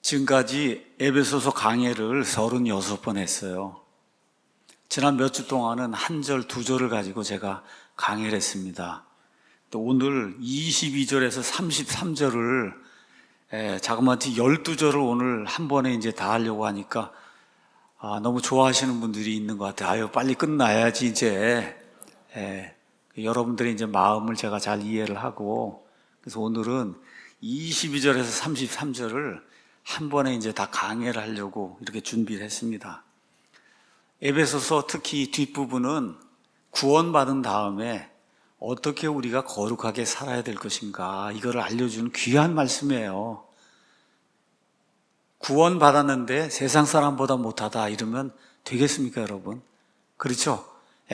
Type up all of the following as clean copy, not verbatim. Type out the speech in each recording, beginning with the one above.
지금까지 에베소서 강해를 36번 했어요. 지난 몇 주 동안은 한 절, 두 절을 가지고 제가 강해를 했습니다. 또 오늘 22절에서 33절을 자그마치 12절을 오늘 한 번에 이제 다 하려고 하니까 너무 좋아하시는 분들이 있는 것 같아요. 빨리 끝나야지 이제. 여러분들의 이제 마음을 제가 잘 이해를 하고, 그래서 오늘은 22절에서 33절을 한 번에 이제 다 강해를 하려고 이렇게 준비를 했습니다. 에베소서 특히 뒷부분은 구원받은 다음에 어떻게 우리가 거룩하게 살아야 될 것인가, 이거를 알려주는 귀한 말씀이에요. 구원받았는데 세상 사람보다 못하다 이러면 되겠습니까, 여러분? 그렇죠?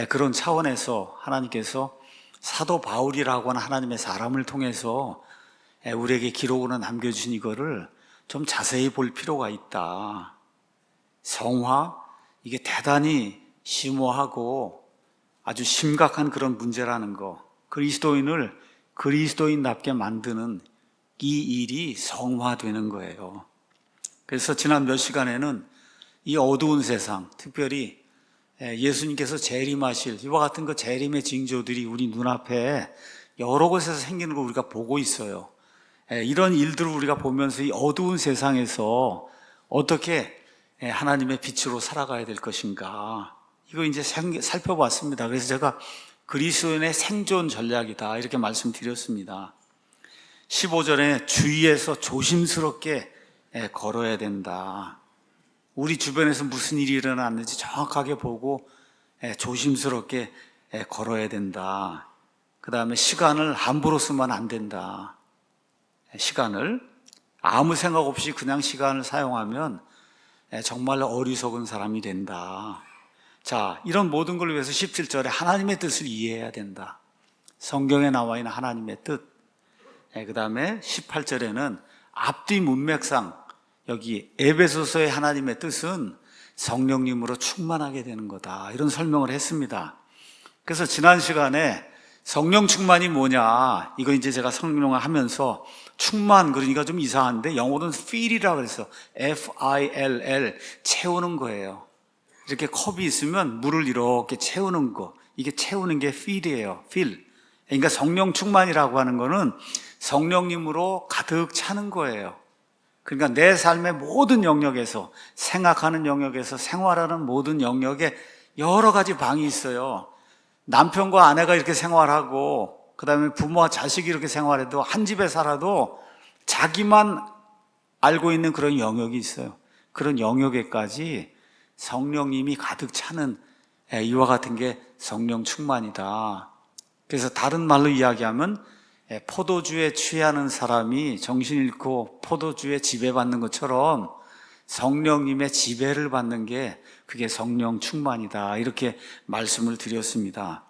그런 차원에서 하나님께서 사도 바울이라고 하는 하나님의 사람을 통해서 우리에게 기록으로 남겨주신 이거를 좀 자세히 볼 필요가 있다. 성화, 이게 대단히 심오하고 아주 심각한 그런 문제라는 거, 그리스도인을 그리스도인답게 만드는 이 일이 성화되는 거예요. 그래서 지난 몇 시간에는 이 어두운 세상, 특별히 예수님께서 재림하실 이와 같은 그 재림의 징조들이 우리 눈앞에 여러 곳에서 생기는 걸 우리가 보고 있어요. 이런 일들을 우리가 보면서 이 어두운 세상에서 어떻게 하나님의 빛으로 살아가야 될 것인가, 이거 이제 살펴봤습니다. 그래서 제가 그리스도인의 생존 전략이다 이렇게 말씀드렸습니다. 15절에 주위에서 조심스럽게 걸어야 된다. 우리 주변에서 무슨 일이 일어났는지 정확하게 보고 조심스럽게 걸어야 된다. 그 다음에 시간을 함부로 쓰면 안 된다. 시간을 아무 생각 없이 그냥 시간을 사용하면 정말 어리석은 사람이 된다. 자, 이런 모든 걸 위해서 17절에 하나님의 뜻을 이해해야 된다. 성경에 나와 있는 하나님의 뜻. 그 다음에 18절에는 앞뒤 문맥상 여기 에베소서의 하나님의 뜻은 성령님으로 충만하게 되는 거다, 이런 설명을 했습니다. 그래서 지난 시간에 성령 충만이 뭐냐, 이거 이제 제가 설명을 하면서 충만, 그러니까 좀 이상한데 영어로는 fill이라고 해서 F-I-L-L, 채우는 거예요. 이렇게 컵이 있으면 물을 이렇게 채우는 거, 이게 채우는 게 fill이에요. fill. 그러니까 성령 충만이라고 하는 거는 성령님으로 가득 차는 거예요. 그러니까 내 삶의 모든 영역에서, 생각하는 영역에서, 생활하는 모든 영역에 여러 가지 방이 있어요. 남편과 아내가 이렇게 생활하고, 그 다음에 부모와 자식이 이렇게 생활해도, 한 집에 살아도 자기만 알고 있는 그런 영역이 있어요. 그런 영역에까지 성령님이 가득 차는 이와 같은 게 성령 충만이다. 그래서 다른 말로 이야기하면 포도주에 취하는 사람이 정신 잃고 포도주에 지배받는 것처럼 성령님의 지배를 받는 게 그게 성령 충만이다, 이렇게 말씀을 드렸습니다.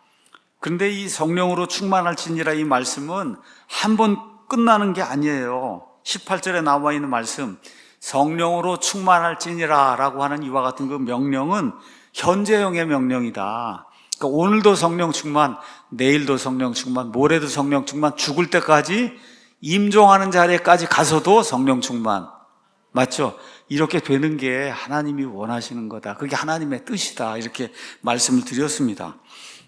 그런데 이 성령으로 충만할지니라, 이 말씀은 한 번 끝나는 게 아니에요. 18절에 나와 있는 말씀, 성령으로 충만할지니라 라고 하는 이와 같은 그 명령은 현재형의 명령이다. 그러니까 오늘도 성령 충만, 내일도 성령 충만, 모레도 성령 충만, 죽을 때까지 임종하는 자리에까지 가서도 성령 충만. 맞죠? 이렇게 되는 게 하나님이 원하시는 거다, 그게 하나님의 뜻이다, 이렇게 말씀을 드렸습니다.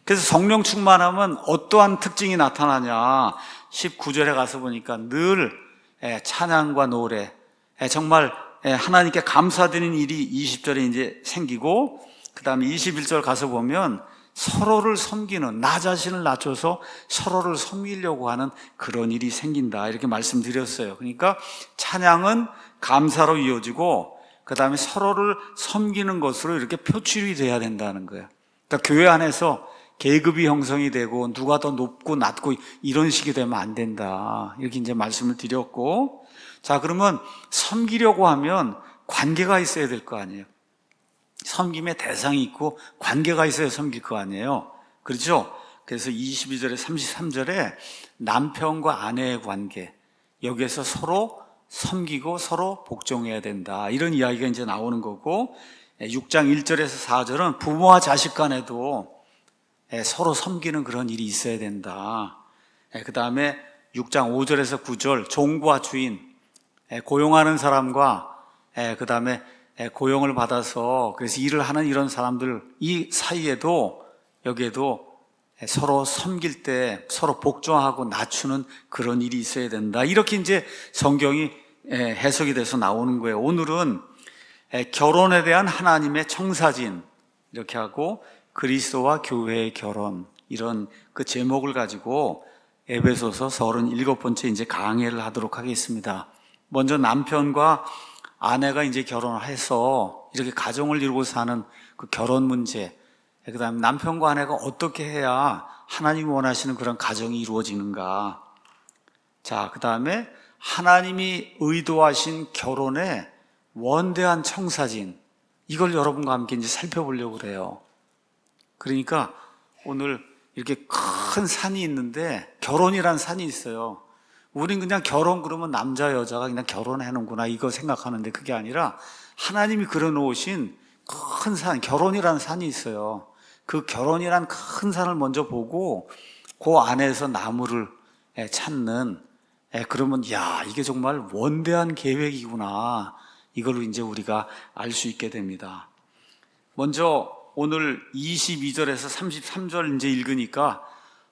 그래서 성령 충만하면 어떠한 특징이 나타나냐, 19절에 가서 보니까 늘 찬양과 노래, 정말 하나님께 감사드리는 일이 20절에 이제 생기고, 그 다음에 21절 가서 보면 서로를 섬기는, 나 자신을 낮춰서 서로를 섬기려고 하는 그런 일이 생긴다, 이렇게 말씀드렸어요. 그러니까 찬양은 감사로 이어지고, 그 다음에 서로를 섬기는 것으로 이렇게 표출이 돼야 된다는 거예요. 그러니까 교회 안에서 계급이 형성이 되고 누가 더 높고 낮고 이런 식이 되면 안 된다, 이렇게 이제 말씀을 드렸고, 자, 그러면 섬기려고 하면 관계가 있어야 될 거 아니에요. 섬김의 대상이 있고 관계가 있어야 섬길 거 아니에요. 그렇죠? 그래서 22절에 33절에 남편과 아내의 관계, 여기에서 서로 섬기고 서로 복종해야 된다, 이런 이야기가 이제 나오는 거고, 6장 1절에서 4절은 부모와 자식 간에도 서로 섬기는 그런 일이 있어야 된다. 그 다음에 6장 5절에서 9절 종과 주인, 고용하는 사람과 그다음에 고용을 받아서 그래서 일을 하는 이런 사람들 이 사이에도 여기에도 서로 섬길 때 서로 복종하고 낮추는 그런 일이 있어야 된다. 이렇게 이제 성경이 해석이 돼서 나오는 거예요. 오늘은 결혼에 대한 하나님의 청사진 이렇게 하고 그리스도와 교회의 결혼 이런 그 제목을 가지고 에베소서 37번째 이제 강해를 하도록 하겠습니다. 먼저 남편과 아내가 이제 결혼을 해서 이렇게 가정을 이루고 사는 그 결혼 문제, 그 다음에 남편과 아내가 어떻게 해야 하나님이 원하시는 그런 가정이 이루어지는가. 자, 그 다음에 하나님이 의도하신 결혼의 원대한 청사진, 이걸 여러분과 함께 이제 살펴보려고 그래요. 그러니까 오늘 이렇게 큰 산이 있는데 결혼이란 산이 있어요. 우린 그냥 결혼 그러면 남자 여자가 그냥 결혼해놓는구나 이거 생각하는데 그게 아니라 하나님이 그려놓으신 큰 산, 결혼이라는 산이 있어요. 그 결혼이란 큰 산을 먼저 보고 그 안에서 나무를 찾는, 그러면 야 이게 정말 원대한 계획이구나 이걸로 이제 우리가 알 수 있게 됩니다. 먼저 오늘 22절에서 33절 이제 읽으니까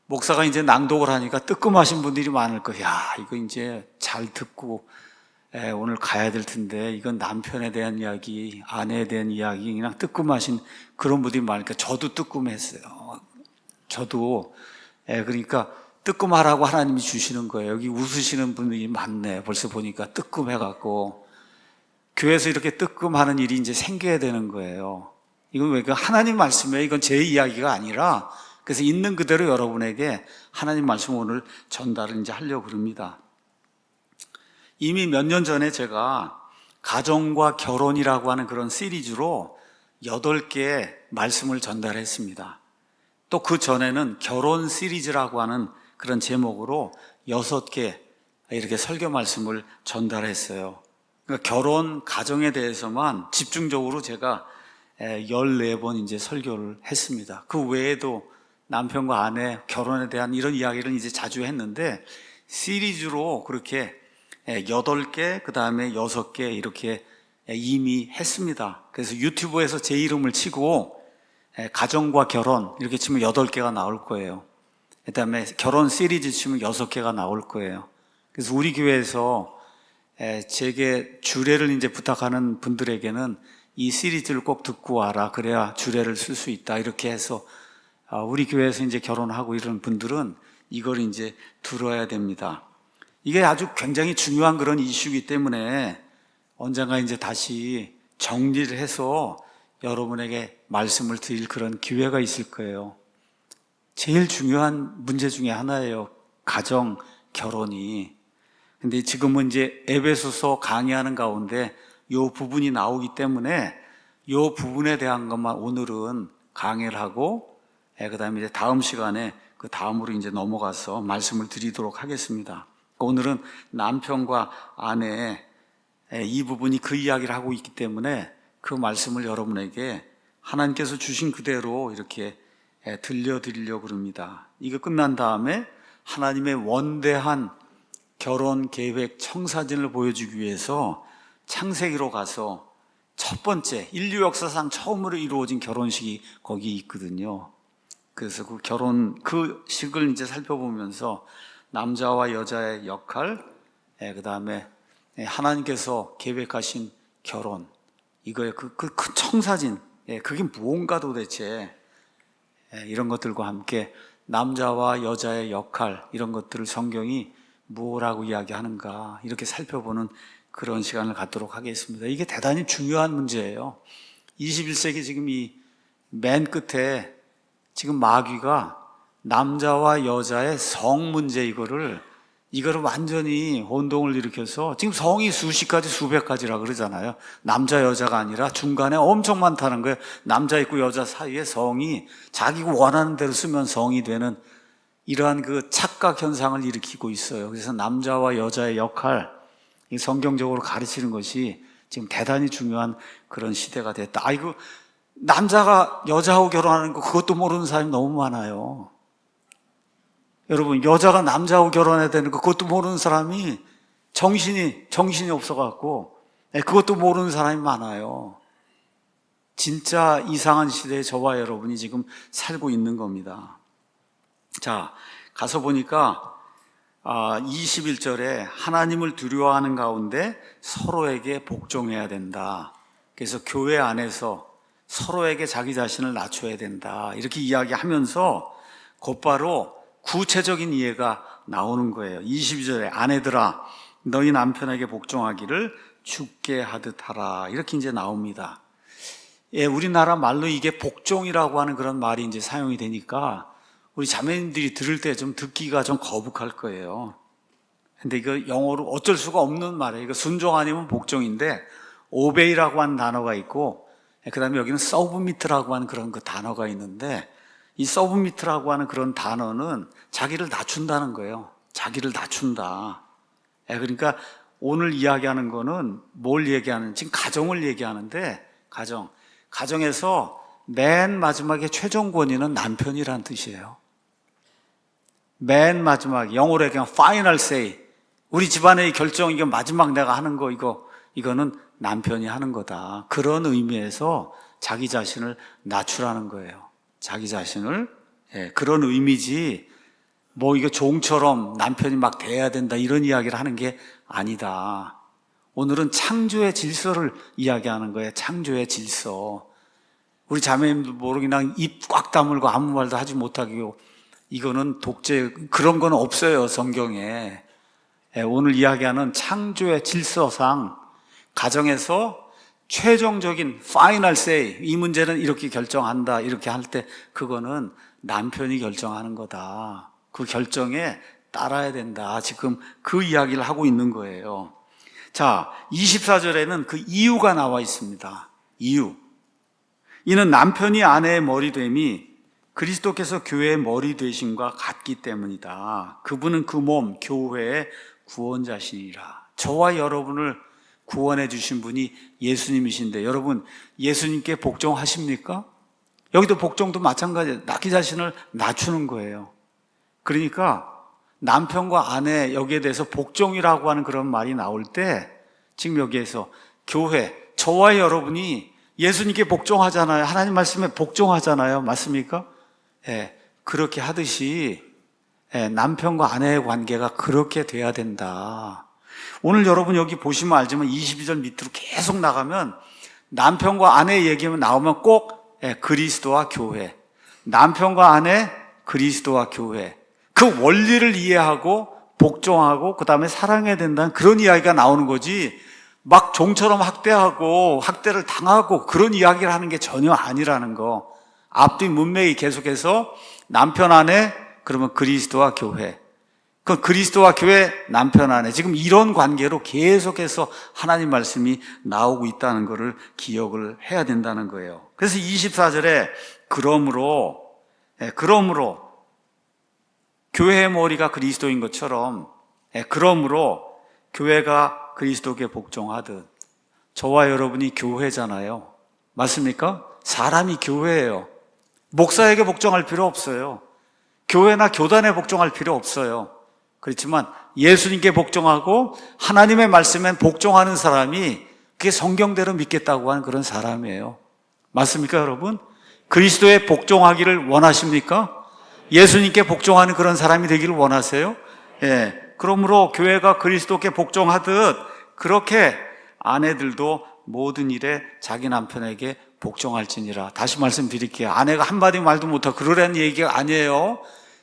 목사가 이제 낭독을 하니까 뜨끔하신 분들이 많을 거예요. 야, 이거 이제 잘 듣고 오늘 가야 될 텐데 이건 남편에 대한 이야기, 아내에 대한 이야기 그냥 뜨끔하신 그런 분들이 많으니까 저도 뜨끔했어요. 저도 그러니까 뜨끔하라고 하나님이 주시는 거예요. 여기 웃으시는 분들이 많네. 벌써 보니까 뜨끔해갖고 교회에서 이렇게 뜨끔하는 일이 이제 생겨야 되는 거예요. 이건 왜 하나님 말씀이에요. 이건 제 이야기가 아니라 그래서 있는 그대로 여러분에게 하나님 말씀 오늘 전달을 이제 하려고 합니다. 이미 몇 년 전에 제가 가정과 결혼이라고 하는 그런 시리즈로 8개의 말씀을 전달했습니다. 또 그 전에는 결혼 시리즈라고 하는 그런 제목으로 6개 이렇게 설교 말씀을 전달했어요. 그러니까 결혼, 가정에 대해서만 집중적으로 제가 14번 이제 설교를 했습니다. 그 외에도 남편과 아내 결혼에 대한 이런 이야기를 이제 자주 했는데 시리즈로 그렇게 8개, 그 다음에 6개 이렇게 이미 했습니다. 그래서 유튜브에서 제 이름을 치고 가정과 결혼 이렇게 치면 8개가 나올 거예요. 그 다음에 결혼 시리즈 치면 6개가 나올 거예요. 그래서 우리 교회에서 제게 주례를 이제 부탁하는 분들에게는 이 시리즈를 꼭 듣고 와라. 그래야 주례를 쓸 수 있다. 이렇게 해서 우리 교회에서 이제 결혼하고 이런 분들은 이걸 이제 들어야 됩니다. 이게 아주 굉장히 중요한 그런 이슈이기 때문에 언젠가 이제 다시 정리를 해서 여러분에게 말씀을 드릴 그런 기회가 있을 거예요. 제일 중요한 문제 중에 하나예요. 가정, 결혼이. 근데 지금은 이제 에베소서 강의하는 가운데 이 부분이 나오기 때문에 이 부분에 대한 것만 오늘은 강의를 하고 그 다음에 이제 다음 시간에 그 다음으로 이제 넘어가서 말씀을 드리도록 하겠습니다. 오늘은 남편과 아내 이 부분이 그 이야기를 하고 있기 때문에 그 말씀을 여러분에게 하나님께서 주신 그대로 이렇게 들려드리려고 합니다. 이거 끝난 다음에 하나님의 원대한 결혼 계획 청사진을 보여주기 위해서 창세기로 가서 첫 번째 인류 역사상 처음으로 이루어진 결혼식이 거기 있거든요. 그래서 그 결혼 그 식을 이제 살펴보면서 남자와 여자의 역할, 그 다음에 하나님께서 계획하신 결혼, 이거의 그 큰 청사진, 그게 무언가 도대체 이런 것들과 함께 남자와 여자의 역할 이런 것들을 성경이 뭐라고 이야기하는가 이렇게 살펴보는 그런 시간을 갖도록 하겠습니다. 이게 대단히 중요한 문제예요. 21세기 지금 이 맨 끝에 지금 마귀가 남자와 여자의 성 문제 이거를 완전히 혼동을 일으켜서 지금 성이 수십 가지 수백 가지라 그러잖아요. 남자 여자가 아니라 중간에 엄청 많다는 거예요. 남자 있고 여자 사이에 성이 자기가 원하는 대로 쓰면 성이 되는 이러한 그 착각 현상을 일으키고 있어요. 그래서 남자와 여자의 역할 이 성경적으로 가르치는 것이 지금 대단히 중요한 그런 시대가 됐다. 아이고 남자가 여자하고 결혼하는 거 그것도 모르는 사람이 너무 많아요. 여러분 여자가 남자하고 결혼해야 되는 거 그것도 모르는 사람이 정신이 없어갖고 그것도 모르는 사람이 많아요. 진짜 이상한 시대에 저와 여러분이 지금 살고 있는 겁니다. 자, 가서 보니까 21절에 하나님을 두려워하는 가운데 서로에게 복종해야 된다. 그래서 교회 안에서 서로에게 자기 자신을 낮춰야 된다. 이렇게 이야기하면서 곧바로 구체적인 이해가 나오는 거예요. 22절에 아내들아 너희 남편에게 복종하기를 죽게 하듯 하라. 이렇게 이제 나옵니다. 우리나라 말로 이게 복종이라고 하는 그런 말이 이제 사용이 되니까 우리 자매님들이 들을 때 좀 듣기가 좀 거북할 거예요. 근데 이거 영어로 어쩔 수가 없는 말이에요. 이거 순종 아니면 복종인데 obey라고 하는 단어가 있고 그 다음에 여기는 submit라고 하는 그런 그 단어가 있는데 이 submit라고 하는 그런 단어는 자기를 낮춘다는 거예요. 자기를 낮춘다. 그러니까 오늘 이야기하는 거는 뭘 얘기하는, 지금 가정을 얘기하는데 가정에서 맨 마지막에 최종 권위는 남편이란 뜻이에요. 맨 마지막, 영어로 얘기하면 final say. 우리 집안의 결정, 이거 마지막 내가 하는 거, 이거는 남편이 하는 거다. 그런 의미에서 자기 자신을 낮추라는 거예요. 자기 자신을. 그런 의미지, 뭐 이거 종처럼 남편이 막 대해야 된다, 이런 이야기를 하는 게 아니다. 오늘은 창조의 질서를 이야기하는 거예요. 창조의 질서. 우리 자매님들 모르게 그냥 입 꽉 다물고 아무 말도 하지 못하고, 이거는 독재, 그런 건 없어요, 성경에. 오늘 이야기하는 창조의 질서상 가정에서 최종적인 final say, 이 문제는 이렇게 결정한다, 이렇게 할 때 그거는 남편이 결정하는 거다. 그 결정에 따라야 된다. 지금 그 이야기를 하고 있는 거예요. 자, 24절에는 그 이유가 나와 있습니다. 이유. 이는 남편이 아내의 머리됨이 그리스도께서 교회의 머리 되심과 같기 때문이다. 그분은 그 몸, 교회의 구원자시니라. 저와 여러분을 구원해 주신 분이 예수님이신데 여러분 예수님께 복종하십니까? 여기도 복종도 마찬가지예요. 자기 자신을 낮추는 거예요. 그러니까 남편과 아내 여기에 대해서 복종이라고 하는 그런 말이 나올 때 지금 여기에서 교회, 저와 여러분이 예수님께 복종하잖아요. 하나님 말씀에 복종하잖아요. 맞습니까? 그렇게 하듯이 남편과 아내의 관계가 그렇게 돼야 된다. 오늘 여러분 여기 보시면 알지만 22절 밑으로 계속 나가면 남편과 아내 얘기만 나오면 꼭 그리스도와 교회, 남편과 아내, 그리스도와 교회, 그 원리를 이해하고 복종하고 그 다음에 사랑해야 된다는 그런 이야기가 나오는 거지, 막 종처럼 학대하고 학대를 당하고 그런 이야기를 하는 게 전혀 아니라는 거. 앞뒤 문맥이 계속해서 남편 아내, 그러면 그리스도와 교회, 그 그리스도와 교회, 남편 아내, 지금 이런 관계로 계속해서 하나님 말씀이 나오고 있다는 것을 기억을 해야 된다는 거예요. 그래서 24절에 그러므로 교회의 머리가 그리스도인 것처럼 그러므로 교회가 그리스도께 복종하듯, 저와 여러분이 교회잖아요. 맞습니까? 사람이 교회예요. 목사에게 복종할 필요 없어요. 교회나 교단에 복종할 필요 없어요. 그렇지만 예수님께 복종하고 하나님의 말씀에 복종하는 사람이 그게 성경대로 믿겠다고 하는 그런 사람이에요. 맞습니까, 여러분? 그리스도에 복종하기를 원하십니까? 예수님께 복종하는 그런 사람이 되기를 원하세요? 그러므로 교회가 그리스도께 복종하듯 그렇게 아내들도 모든 일에 자기 남편에게 복종할지니라. 다시 말씀드릴게요. 아내가 한마디 말도 못하고 그러라는 얘기가 아니에요.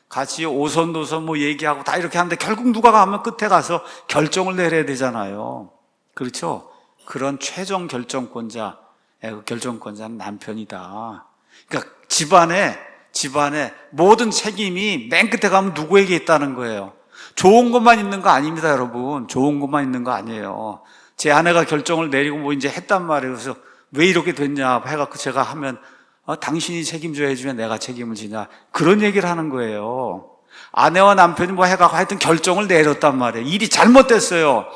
같이 오선도선 뭐 얘기하고 다 이렇게 하는데 결국 누가 가면 끝에 가서 결정을 내려야 되잖아요. 그렇죠? 그런 최종 결정권자, 그 결정권자는 남편이다. 그러니까 집안에 모든 책임이 맨 끝에 가면 누구에게 있다는 거예요. 좋은 것만 있는 거 아닙니다, 여러분. 좋은 것만 있는 거 아니에요. 제 아내가 결정을 내리고 뭐 이제 했단 말이에요. 그래서 왜 이렇게 됐냐 해갖고 제가 하면 당신이 책임져야 해주면 내가 책임을 지냐, 그런 얘기를 하는 거예요. 아내와 남편이 뭐 해갖고 하여튼 결정을 내렸단 말이에요. 일이 잘못됐어요.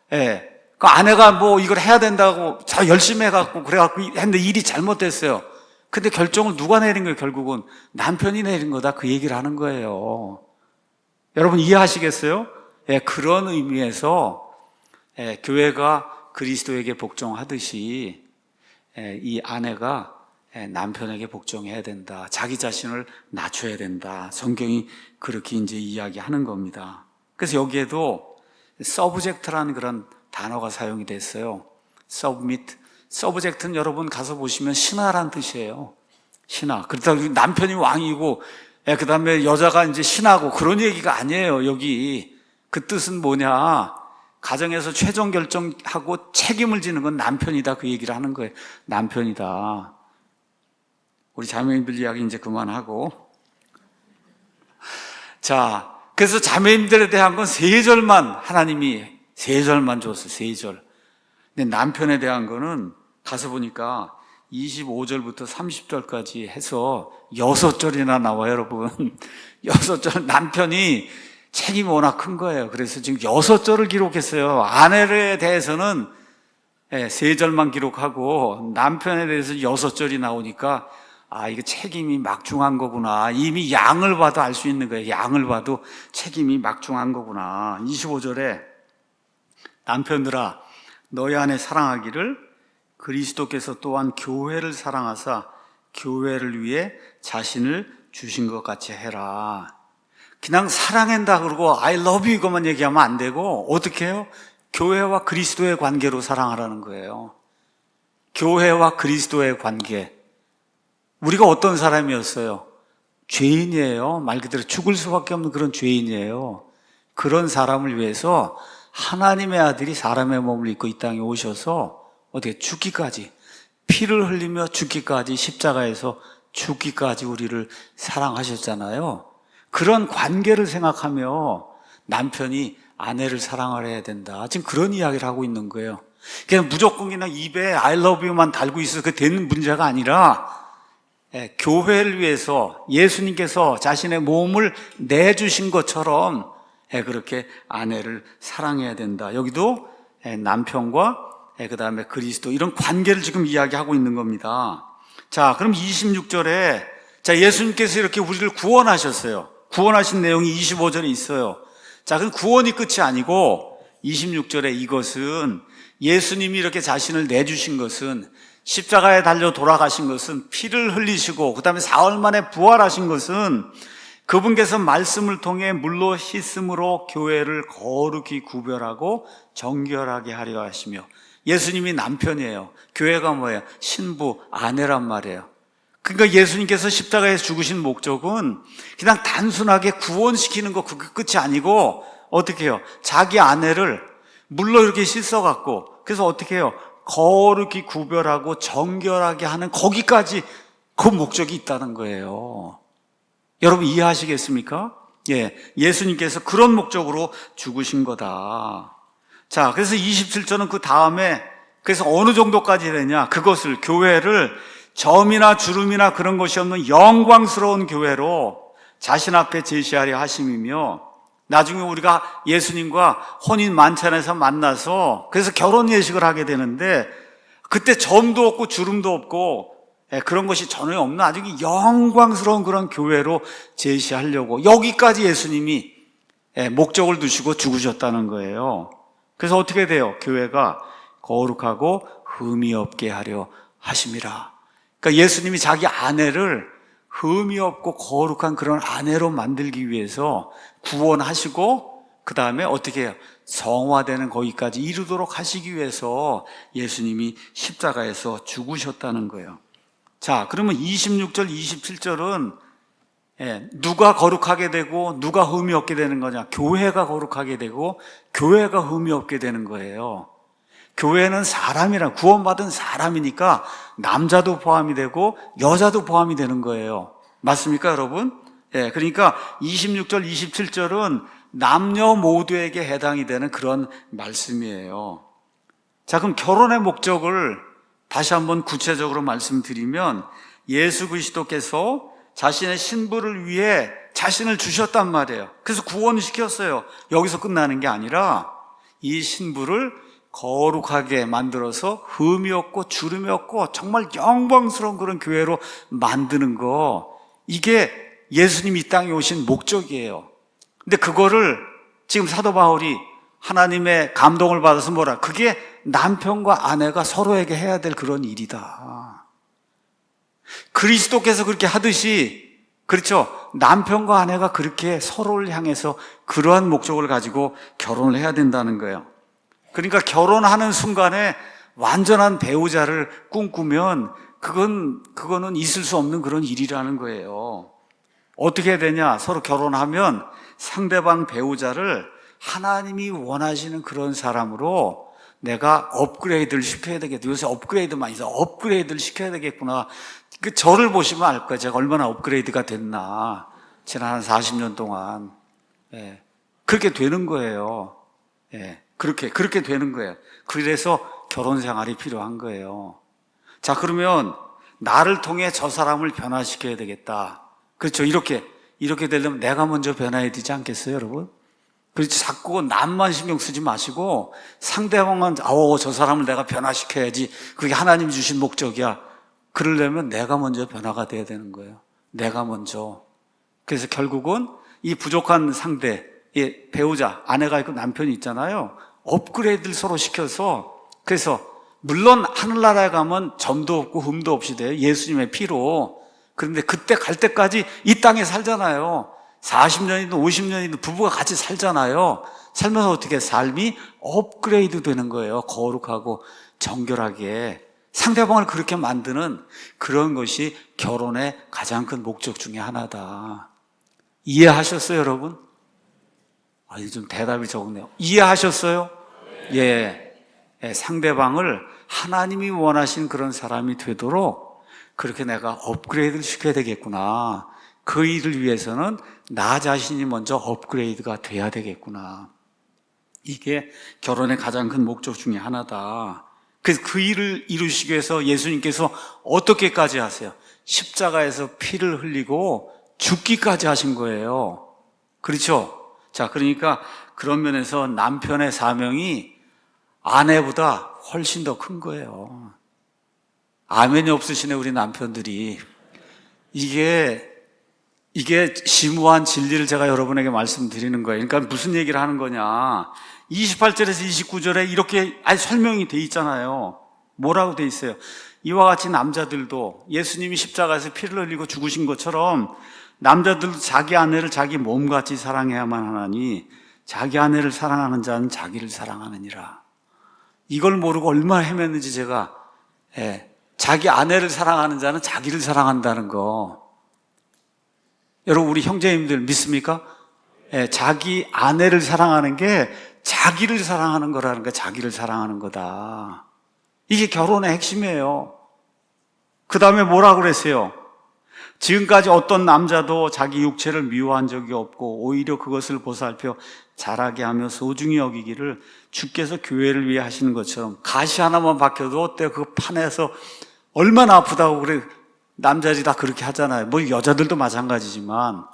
그 아내가 뭐 이걸 해야 된다고 자 열심히 해갖고 그래갖고 했는데 일이 잘못됐어요. 근데 결정을 누가 내린 거예요? 결국은 남편이 내린 거다, 그 얘기를 하는 거예요. 여러분 이해하시겠어요? 그런 의미에서 교회가 그리스도에게 복종하듯이 이 아내가 남편에게 복종해야 된다. 자기 자신을 낮춰야 된다. 성경이 그렇게 이제 이야기하는 겁니다. 그래서 여기에도 서브젝트라는 그런 단어가 사용이 됐어요. submit. 서브젝트는 여러분 가서 보시면 신하란 뜻이에요. 신하. 그렇다고 남편이 왕이고, 그 다음에 여자가 이제 신하고 그런 얘기가 아니에요, 여기. 그 뜻은 뭐냐. 가정에서 최종 결정하고 책임을 지는 건 남편이다. 그 얘기를 하는 거예요. 남편이다. 우리 자매님들 이야기 이제 그만하고. 자, 그래서 자매님들에 대한 건 3절만 하나님이 3절만 줬어요. 3절. 근데 남편에 대한 거는 가서 보니까 25절부터 30절까지 해서 6절이나 나와요, 여러분. 6절. 남편이 책임이 워낙 큰 거예요. 그래서 지금 6절을 기록했어요. 아내에 대해서는 3절만 기록하고 남편에 대해서 6절이 나오니까 이거 책임이 막중한 거구나. 이미 양을 봐도 알 수 있는 거예요. 양을 봐도 책임이 막중한 거구나. 25절에 남편들아 너희 안에 사랑하기를 그리스도께서 또한 교회를 사랑하사 교회를 위해 자신을 주신 것 같이 해라. 그냥 사랑한다 그러고 I love you 이것만 얘기하면 안 되고 어떻게 해요? 교회와 그리스도의 관계로 사랑하라는 거예요. 교회와 그리스도의 관계. 우리가 어떤 사람이었어요? 죄인이에요. 말 그대로 죽을 수밖에 없는 그런 죄인이에요. 그런 사람을 위해서 하나님의 아들이 사람의 몸을 입고 이 땅에 오셔서 어떻게 죽기까지, 피를 흘리며 죽기까지, 십자가에서 죽기까지 우리를 사랑하셨잖아요. 그런 관계를 생각하며 남편이 아내를 사랑해야 된다. 지금 그런 이야기를 하고 있는 거예요. 그냥 무조건 그냥 입에 I love you만 달고 있어서 그게 되는 문제가 아니라 교회를 위해서 예수님께서 자신의 몸을 내주신 것처럼 그렇게 아내를 사랑해야 된다. 여기도 남편과 그 다음에 그리스도 이런 관계를 지금 이야기하고 있는 겁니다. 자, 그럼 26절에 예수님께서 이렇게 우리를 구원하셨어요. 구원하신 내용이 25절에 있어요. 자, 그럼 구원이 끝이 아니고 26절에 이것은 예수님이 이렇게 자신을 내주신 것은 십자가에 달려 돌아가신 것은 피를 흘리시고 그 다음에 사흘 만에 부활하신 것은 그분께서 말씀을 통해 물로 씻음으로 교회를 거룩히 구별하고 정결하게 하려 하시며 예수님이 남편이에요. 교회가 뭐예요? 신부, 아내란 말이에요. 그러니까 예수님께서 십자가에서 죽으신 목적은 그냥 단순하게 구원시키는 거 그게 끝이 아니고 어떻게 해요? 자기 아내를 물로 이렇게 씻어갖고 그래서 어떻게 해요? 거룩히 구별하고 정결하게 하는 거기까지 그 목적이 있다는 거예요. 여러분 이해하시겠습니까? 예수님께서 그런 목적으로 죽으신 거다. 자, 그래서 27절은 그 다음에 그래서 어느 정도까지 되냐? 그것을 교회를 점이나 주름이나 그런 것이 없는 영광스러운 교회로 자신 앞에 제시하려 하심이며 나중에 우리가 예수님과 혼인 만찬에서 만나서 그래서 결혼 예식을 하게 되는데 그때 점도 없고 주름도 없고 그런 것이 전혀 없는 아주 영광스러운 그런 교회로 제시하려고 여기까지 예수님이 목적을 두시고 죽으셨다는 거예요. 그래서 어떻게 돼요? 교회가 거룩하고 흠이 없게 하려 하심이라. 그러니까 예수님이 자기 아내를 흠이 없고 거룩한 그런 아내로 만들기 위해서 구원하시고 그 다음에 어떻게 해요? 성화되는 거기까지 이루도록 하시기 위해서 예수님이 십자가에서 죽으셨다는 거예요. 자, 그러면 26절, 27절은 누가 거룩하게 되고 누가 흠이 없게 되는 거냐? 교회가 거룩하게 되고 교회가 흠이 없게 되는 거예요. 교회는 사람이라 구원받은 사람이니까 남자도 포함이 되고 여자도 포함이 되는 거예요. 맞습니까, 여러분? 그러니까 26절, 27절은 남녀 모두에게 해당이 되는 그런 말씀이에요. 자, 그럼 결혼의 목적을 다시 한번 구체적으로 말씀드리면 예수 그리스도께서 자신의 신부를 위해 자신을 주셨단 말이에요. 그래서 구원시켰어요. 여기서 끝나는 게 아니라 이 신부를 거룩하게 만들어서 흠이 없고 주름이 없고 정말 영광스러운 그런 교회로 만드는 거, 이게 예수님이 이 땅에 오신 목적이에요. 근데 그거를 지금 사도 바울이 하나님의 감동을 받아서 뭐라? 그게 남편과 아내가 서로에게 해야 될 그런 일이다. 그리스도께서 그렇게 하듯이, 그렇죠? 남편과 아내가 그렇게 서로를 향해서 그러한 목적을 가지고 결혼을 해야 된다는 거예요. 그러니까 결혼하는 순간에 완전한 배우자를 꿈꾸면 그거는 있을 수 없는 그런 일이라는 거예요. 어떻게 해야 되냐? 서로 결혼하면 상대방 배우자를 하나님이 원하시는 그런 사람으로 내가 업그레이드를 시켜야 되겠다. 요새 업그레이드만 있어. 업그레이드를 시켜야 되겠구나. 저를 보시면 알 거예요. 제가 얼마나 업그레이드가 됐나. 지난 한 40년 동안. 예. 그렇게 되는 거예요. 예. 그렇게 되는 거예요. 그래서 결혼 생활이 필요한 거예요. 자, 그러면 나를 통해 저 사람을 변화시켜야 되겠다. 그렇죠. 이렇게 되려면 내가 먼저 변화해야 되지 않겠어요, 여러분? 그렇죠. 자꾸 남만 신경 쓰지 마시고 상대방은 저 사람을 내가 변화시켜야지. 그게 하나님 주신 목적이야. 그러려면 내가 먼저 변화가 돼야 되는 거예요. 내가 먼저. 그래서 결국은 이 부족한 상대, 배우자, 아내가 있고 남편이 있잖아요. 업그레이드를 서로 시켜서, 그래서 물론 하늘나라에 가면 점도 없고 흠도 없이 돼요. 예수님의 피로. 그런데 그때 갈 때까지 이 땅에 살잖아요. 40년이든 50년이든 부부가 같이 살잖아요. 살면서 어떻게 삶이 업그레이드 되는 거예요. 거룩하고 정결하게. 상대방을 그렇게 만드는 그런 것이 결혼의 가장 큰 목적 중에 하나다. 이해하셨어요, 여러분? 아니, 좀 대답이 적네요. 이해하셨어요? 예. 상대방을 하나님이 원하신 그런 사람이 되도록 그렇게 내가 업그레이드를 시켜야 되겠구나. 그 일을 위해서는 나 자신이 먼저 업그레이드가 돼야 되겠구나. 이게 결혼의 가장 큰 목적 중에 하나다. 그래서 그 일을 이루시기 위해서 예수님께서 어떻게까지 하세요? 십자가에서 피를 흘리고 죽기까지 하신 거예요. 그렇죠? 자, 그러니까 그런 면에서 남편의 사명이 아내보다 훨씬 더 큰 거예요. 아멘이 없으시네, 우리 남편들이. 이게 심오한 진리를 제가 여러분에게 말씀드리는 거예요. 그러니까 무슨 얘기를 하는 거냐. 28절에서 29절에 이렇게 설명이 돼 있잖아요. 뭐라고 돼 있어요? 이와 같이 남자들도 예수님이 십자가에서 피를 흘리고 죽으신 것처럼 남자들도 자기 아내를 자기 몸같이 사랑해야만 하나니 자기 아내를 사랑하는 자는 자기를 사랑하느니라. 이걸 모르고 얼마나 헤맸는지 제가, 자기 아내를 사랑하는 자는 자기를 사랑한다는 거. 여러분, 우리 형제님들 믿습니까? 자기 아내를 사랑하는 게 자기를 사랑하는 거라는 거, 자기를 사랑하는 거다. 이게 결혼의 핵심이에요. 그 다음에 뭐라고 그랬어요? 지금까지 어떤 남자도 자기 육체를 미워한 적이 없고 오히려 그것을 보살펴 자라게 하며 소중히 여기기를 주께서 교회를 위해 하시는 것처럼. 가시 하나만 박혀도 어때요? 그 판에서 얼마나 아프다고 그래. 남자들이 다 그렇게 하잖아요. 뭐 여자들도 마찬가지지만.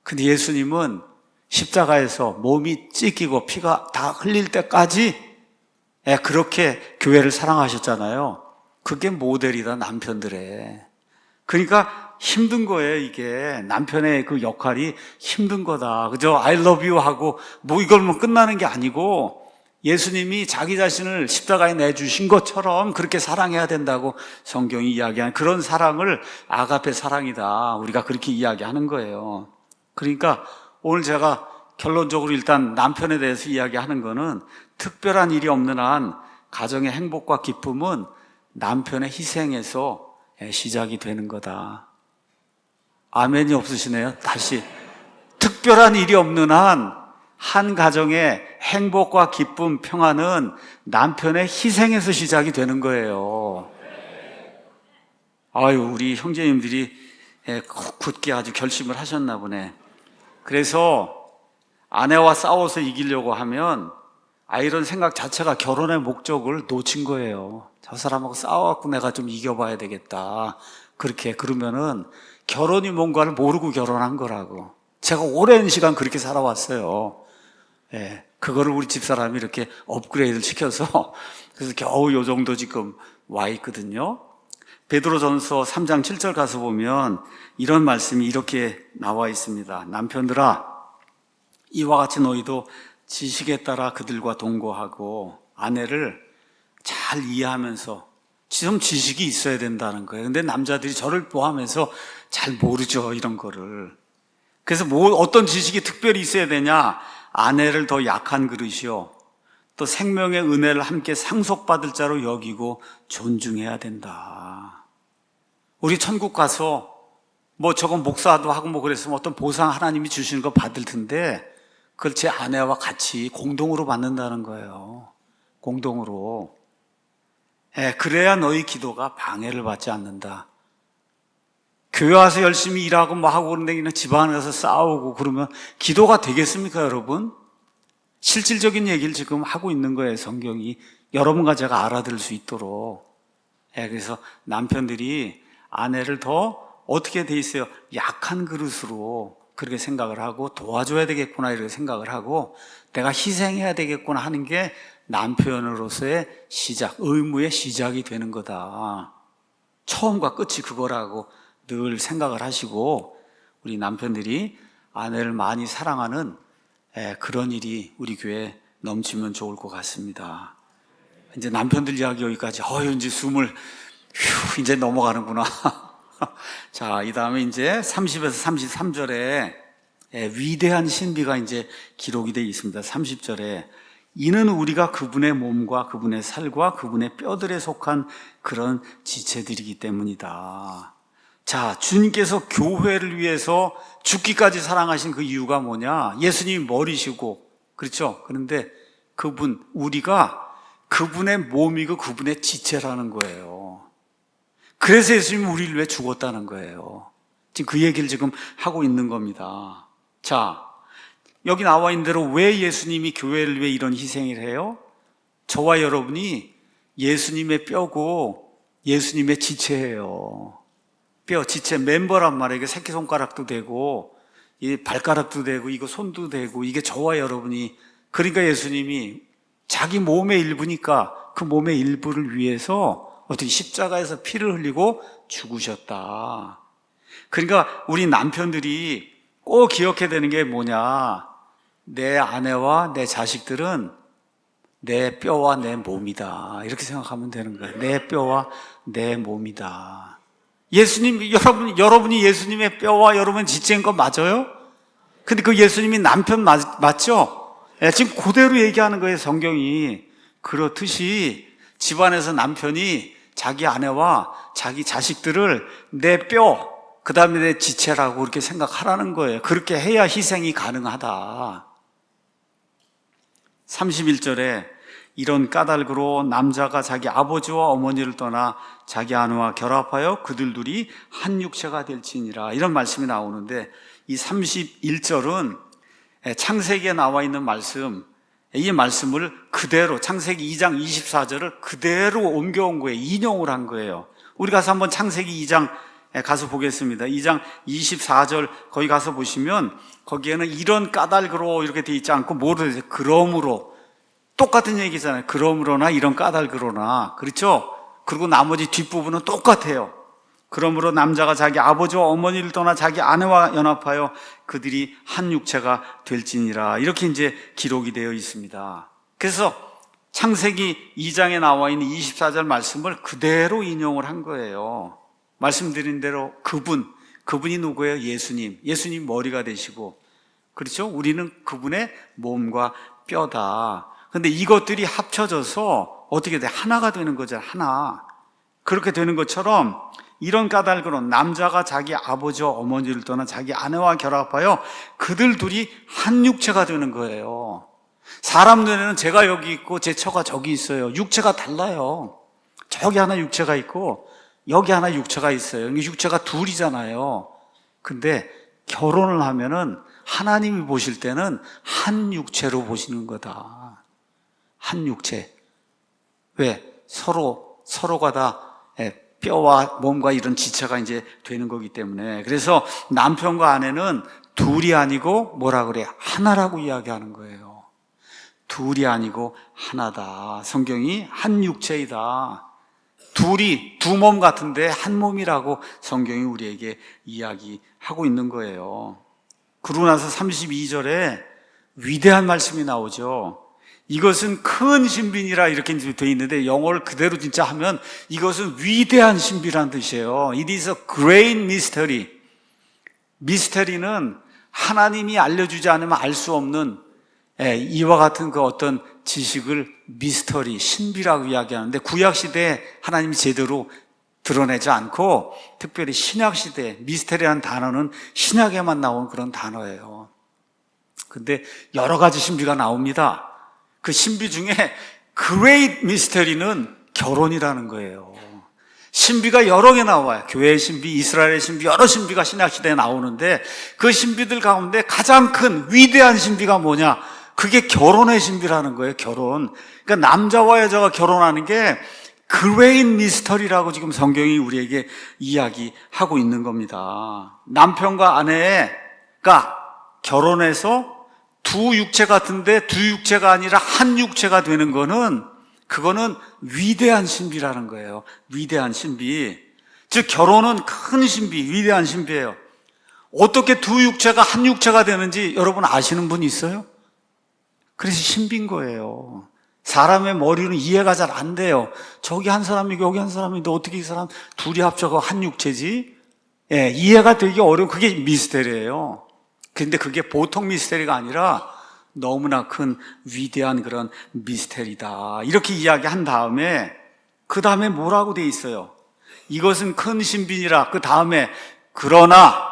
근데 예수님은 십자가에서 몸이 찢기고 피가 다 흘릴 때까지 그렇게 교회를 사랑하셨잖아요. 그게 모델이다, 남편들의. 그러니까 힘든 거예요, 이게. 남편의 그 역할이 힘든 거다. 그죠? I love you 하고 뭐 이걸 뭐 끝나는 게 아니고 예수님이 자기 자신을 십자가에 내주신 것처럼 그렇게 사랑해야 된다고 성경이 이야기하는 그런 사랑을 아가페 사랑이다. 우리가 그렇게 이야기하는 거예요. 그러니까 오늘 제가 결론적으로 일단 남편에 대해서 이야기하는 거는 특별한 일이 없는 한 가정의 행복과 기쁨은 남편의 희생에서 시작이 되는 거다. 아멘이 없으시네요. 다시. 특별한 일이 없는 한 가정의 행복과 기쁨, 평안은 남편의 희생에서 시작이 되는 거예요. 아유, 우리 형제님들이 굳게 아주 결심을 하셨나 보네. 그래서 아내와 싸워서 이기려고 하면 이런 생각 자체가 결혼의 목적을 놓친 거예요. 저 사람하고 싸워갖고 내가 좀 이겨봐야 되겠다. 그러면은 결혼이 뭔가를 모르고 결혼한 거라고. 제가 오랜 시간 그렇게 살아왔어요. 그거를 우리 집사람이 이렇게 업그레이드를 시켜서 그래서 겨우 요 정도 지금 와 있거든요. 베드로전서 3장 7절 가서 보면 이런 말씀이 이렇게 나와 있습니다. 남편들아, 이와 같이 너희도 지식에 따라 그들과 동거하고 아내를 잘 이해하면서 좀 지식이 있어야 된다는 거예요. 근데 남자들이 저를 포함해서 잘 모르죠, 이런 거를. 그래서 어떤 지식이 특별히 있어야 되냐? 아내를 더 약한 그릇이요, 또 생명의 은혜를 함께 상속받을 자로 여기고 존중해야 된다. 우리 천국 가서 저건 목사도 하고 그랬으면 어떤 보상 하나님이 주시는 거 받을 텐데 그걸 제 아내와 같이 공동으로 받는다는 거예요. 공동으로. 그래야 너희 기도가 방해를 받지 않는다. 교회 와서 열심히 일하고 하고 그런데 그냥 집안에 가서 싸우고 그러면 기도가 되겠습니까, 여러분? 실질적인 얘기를 지금 하고 있는 거예요, 성경이. 여러분과 제가 알아들을 수 있도록. 그래서 남편들이 아내를 더 어떻게 돼 있어요? 약한 그릇으로 그렇게 생각을 하고 도와줘야 되겠구나 이렇게 생각을 하고 내가 희생해야 되겠구나 하는 게 남편으로서의 시작, 의무의 시작이 되는 거다. 처음과 끝이 그거라고 늘 생각을 하시고 우리 남편들이 아내를 많이 사랑하는 그런 일이 우리 교회에 넘치면 좋을 것 같습니다. 이제 남편들 이야기 여기까지. 이제 숨을 이제 넘어가는구나. 자, 이 다음에 이제 30에서 33절에 위대한 신비가 이제 기록이 되어 있습니다. 30절에 이는 우리가 그분의 몸과 그분의 살과 그분의 뼈들에 속한 그런 지체들이기 때문이다. 자, 주님께서 교회를 위해서 죽기까지 사랑하신 그 이유가 뭐냐? 예수님이 머리시고, 그렇죠? 그런데 우리가 그분의 몸이고 그분의 지체라는 거예요. 그래서 예수님이 우리를 위해 죽었다는 거예요. 지금 그 얘기를 지금 하고 있는 겁니다. 자, 여기 나와 있는 대로 왜 예수님이 교회를 위해 이런 희생을 해요? 저와 여러분이 예수님의 뼈고 예수님의 지체예요. 뼈, 지체, 멤버란 말이에요. 이게 새끼손가락도 되고 이 발가락도 되고 이거 손도 되고 이게 저와 여러분이, 그러니까 예수님이 자기 몸의 일부니까 그 몸의 일부를 위해서 어떻게 십자가에서 피를 흘리고 죽으셨다. 그러니까 우리 남편들이 꼭 기억해야 되는 게 뭐냐? 내 아내와 내 자식들은 내 뼈와 내 몸이다. 이렇게 생각하면 되는 거예요. 내 뼈와 내 몸이다. 여러분이 예수님의 뼈와 여러분 지체인 거 맞아요? 근데 그 예수님이 남편 맞죠? 지금 그대로 얘기하는 거예요, 성경이. 그렇듯이 집안에서 남편이 자기 아내와 자기 자식들을 내 뼈, 그 다음에 내 지체라고 그렇게 생각하라는 거예요. 그렇게 해야 희생이 가능하다. 31절에 이런 까닭으로 남자가 자기 아버지와 어머니를 떠나 자기 아내와 결합하여 그들 둘이 한 육체가 될지니라, 이런 말씀이 나오는데 이 31절은 창세기에 나와 있는 말씀, 이 말씀을 그대로 창세기 2장 24절을 그대로 옮겨온 거예요. 인용을 한 거예요. 우리 가서 한번 창세기 2장 가서 보겠습니다. 2장 24절 거기 가서 보시면 거기에는 이런 까닭으로 이렇게 돼 있지 않고 뭐로 돼 있어요? 그러므로. 똑같은 얘기잖아요. 그러므로나 이런 까닭으로나. 그렇죠? 그리고 나머지 뒷부분은 똑같아요. 그러므로 남자가 자기 아버지와 어머니를 떠나 자기 아내와 연합하여 그들이 한 육체가 될지니라. 이렇게 이제 기록이 되어 있습니다. 그래서 창세기 2장에 나와 있는 24절 말씀을 그대로 인용을 한 거예요. 말씀드린 대로 그분이 누구예요? 예수님 머리가 되시고, 그렇죠? 우리는 그분의 몸과 뼈다. 근데 이것들이 합쳐져서 어떻게 돼? 하나가 되는 거죠. 하나. 그렇게 되는 것처럼 이런 까닭으로 남자가 자기 아버지와 어머니를 떠나 자기 아내와 결합하여 그들 둘이 한 육체가 되는 거예요. 사람 눈에는 제가 여기 있고 제 처가 저기 있어요. 육체가 달라요. 저기 하나 육체가 있고 여기 하나 육체가 있어요. 육체가 둘이잖아요. 근데 결혼을 하면은 하나님이 보실 때는 한 육체로 보시는 거다. 한 육체. 왜? 서로가 다 뼈와 몸과 이런 지체가 이제 되는 거기 때문에. 그래서 남편과 아내는 둘이 아니고 뭐라 그래요? 하나라고 이야기하는 거예요. 둘이 아니고 하나다. 성경이 한 육체이다. 둘이 두 몸 같은데 한 몸이라고 성경이 우리에게 이야기하고 있는 거예요. 그러고 나서 32절에 위대한 말씀이 나오죠. 이것은 큰 신비니라 이렇게 되어 있는데 영어를 그대로 진짜 하면 이것은 위대한 신비란 뜻이에요. It is a great mystery. 미스터리는 하나님이 알려주지 않으면 알 수 없는 이와 같은 그 어떤 지식을 미스터리, 신비라고 이야기하는데 구약시대에 하나님이 제대로 드러내지 않고 특별히 신약시대, 미스터리라는 단어는 신약에만 나온 그런 단어예요. 근데 여러 가지 신비가 나옵니다. 그 신비 중에 Great Mystery는 결혼이라는 거예요. 신비가 여러 개 나와요. 교회의 신비, 이스라엘의 신비, 여러 신비가 신약시대에 나오는데 그 신비들 가운데 가장 큰 위대한 신비가 뭐냐? 그게 결혼의 신비라는 거예요. 결혼. 그러니까 남자와 여자가 결혼하는 게 Great Mystery라고 지금 성경이 우리에게 이야기하고 있는 겁니다. 남편과 아내가 결혼해서 두 육체 같은데 두 육체가 아니라 한 육체가 되는 거는 그거는 위대한 신비라는 거예요. 위대한 신비. 즉 결혼은 큰 신비, 위대한 신비예요. 어떻게 두 육체가 한 육체가 되는지 여러분 아시는 분 있어요? 그래서 신비인 거예요. 사람의 머리는 이해가 잘 안 돼요. 저기 한 사람이고 여기 한 사람인데 어떻게 이 사람 둘이 합쳐서 한 육체지? 이해가 되기 어려운 그게 미스테리예요. 근데 그게 보통 미스테리가 아니라 너무나 큰 위대한 그런 미스테리다. 이렇게 이야기한 다음에 그 다음에 뭐라고 돼 있어요? 이것은 큰 신비니라. 그 다음에 그러나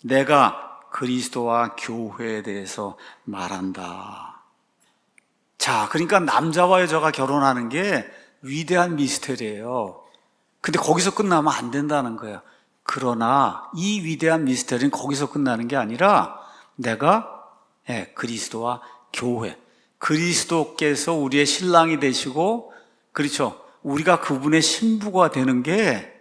내가 그리스도와 교회에 대해서 말한다. 자, 그러니까 남자와 여자가 결혼하는 게 위대한 미스테리예요. 근데 거기서 끝나면 안 된다는 거예요. 그러나 이 위대한 미스터리는 거기서 끝나는 게 아니라 내가 그리스도와 교회, 그리스도께서 우리의 신랑이 되시고 그렇죠. 우리가 그분의 신부가 되는 게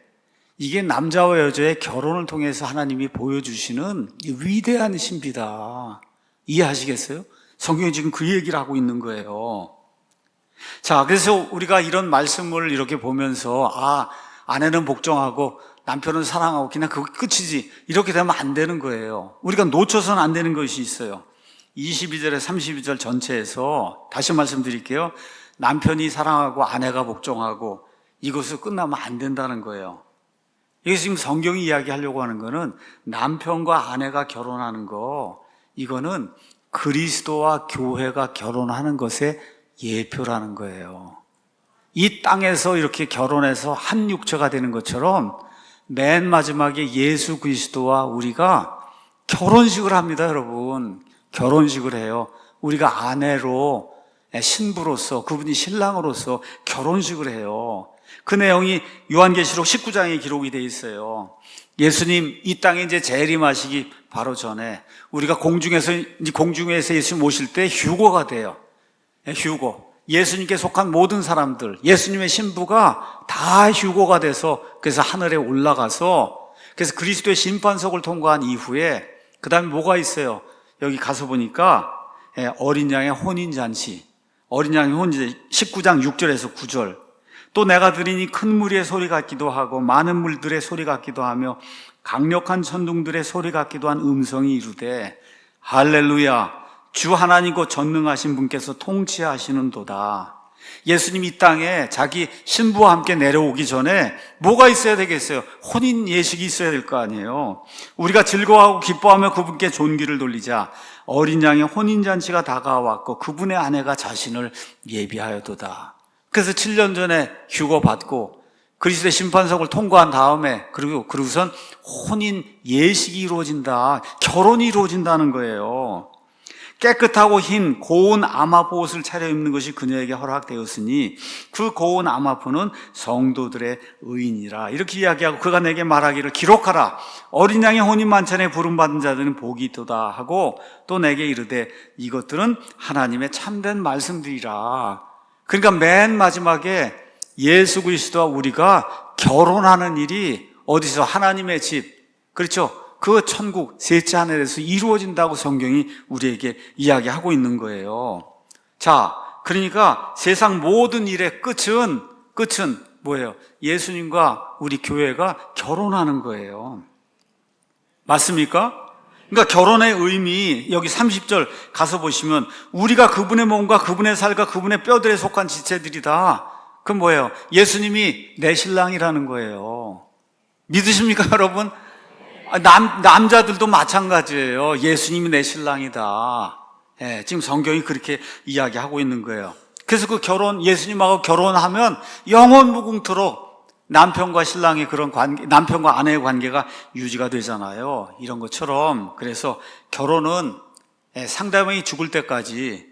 이게 남자와 여자의 결혼을 통해서 하나님이 보여주시는 위대한 신비다. 이해하시겠어요? 성경이 지금 그 얘기를 하고 있는 거예요. 자, 그래서 우리가 이런 말씀을 이렇게 보면서 아내는 복종하고 남편은 사랑하고 그냥 그거 끝이지 이렇게 되면 안 되는 거예요. 우리가 놓쳐서는 안 되는 것이 있어요. 22절에 32절 전체에서 다시 말씀드릴게요. 남편이 사랑하고 아내가 복종하고 이것으로 끝나면 안 된다는 거예요. 여기서 지금 성경이 이야기하려고 하는 거는 남편과 아내가 결혼하는 거 이거는 그리스도와 교회가 결혼하는 것의 예표라는 거예요. 이 땅에서 이렇게 결혼해서 한 육체가 되는 것처럼 맨 마지막에 예수 그리스도와 우리가 결혼식을 합니다, 여러분. 결혼식을 해요. 우리가 아내로, 신부로서, 그분이 신랑으로서 결혼식을 해요. 그 내용이 요한계시록 19장에 기록이 되어 있어요. 예수님 이 땅에 이제 재림하시기 바로 전에 우리가 공중에서 예수님 오실 때 휴거가 돼요. 휴거. 예수님께 속한 모든 사람들, 예수님의 신부가 다 휴거가 돼서 그래서 하늘에 올라가서 그래서 그리스도의 심판석을 통과한 이후에 그 다음에 뭐가 있어요? 여기 가서 보니까 어린 양의 혼인잔치, 어린 양의 혼인잔치 19장 6절에서 9절 또 내가 들으니 큰 무리의 소리 같기도 하고 많은 물들의 소리 같기도 하며 강력한 천둥들의 소리 같기도 한 음성이 이르되 할렐루야 주 하나님 곧 전능하신 분께서 통치하시는도다. 예수님 이 땅에 자기 신부와 함께 내려오기 전에 뭐가 있어야 되겠어요? 혼인 예식이 있어야 될 거 아니에요. 우리가 즐거워하고 기뻐하며 그분께 존귀를 돌리자 어린 양의 혼인잔치가 다가왔고 그분의 아내가 자신을 예비하여도다. 그래서 7년 전에 휴거 받고 그리스도의 심판석을 통과한 다음에 그리고선 혼인 예식이 이루어진다. 결혼이 이루어진다는 거예요. 깨끗하고 흰 고운 아마포 옷을 차려입는 것이 그녀에게 허락되었으니 그 고운 아마포는 성도들의 의인이라. 이렇게 이야기하고 그가 내게 말하기를 기록하라. 어린 양의 혼인 만찬에 부름받은 자들은 복이 있도다 하고 또 내게 이르되 이것들은 하나님의 참된 말씀들이라. 그러니까 맨 마지막에 예수 그리스도와 우리가 결혼하는 일이 어디서 하나님의 집, 그렇죠? 그 천국 셋째 하늘에서 이루어진다고 성경이 우리에게 이야기하고 있는 거예요. 자, 그러니까 세상 모든 일의 끝은 뭐예요? 예수님과 우리 교회가 결혼하는 거예요. 맞습니까? 그러니까 결혼의 의미, 여기 30절 가서 보시면 우리가 그분의 몸과 그분의 살과 그분의 뼈들에 속한 지체들이다. 그건 뭐예요? 예수님이 내 신랑이라는 거예요. 믿으십니까, 여러분? 남자들도 마찬가지예요. 예수님이 내 신랑이다. 예, 지금 성경이 그렇게 이야기하고 있는 거예요. 그래서 그 예수님하고 결혼하면 영원 무궁토록 남편과 신랑의 그런 관계, 남편과 아내의 관계가 유지가 되잖아요. 이런 것처럼. 그래서 결혼은 상대방이 죽을 때까지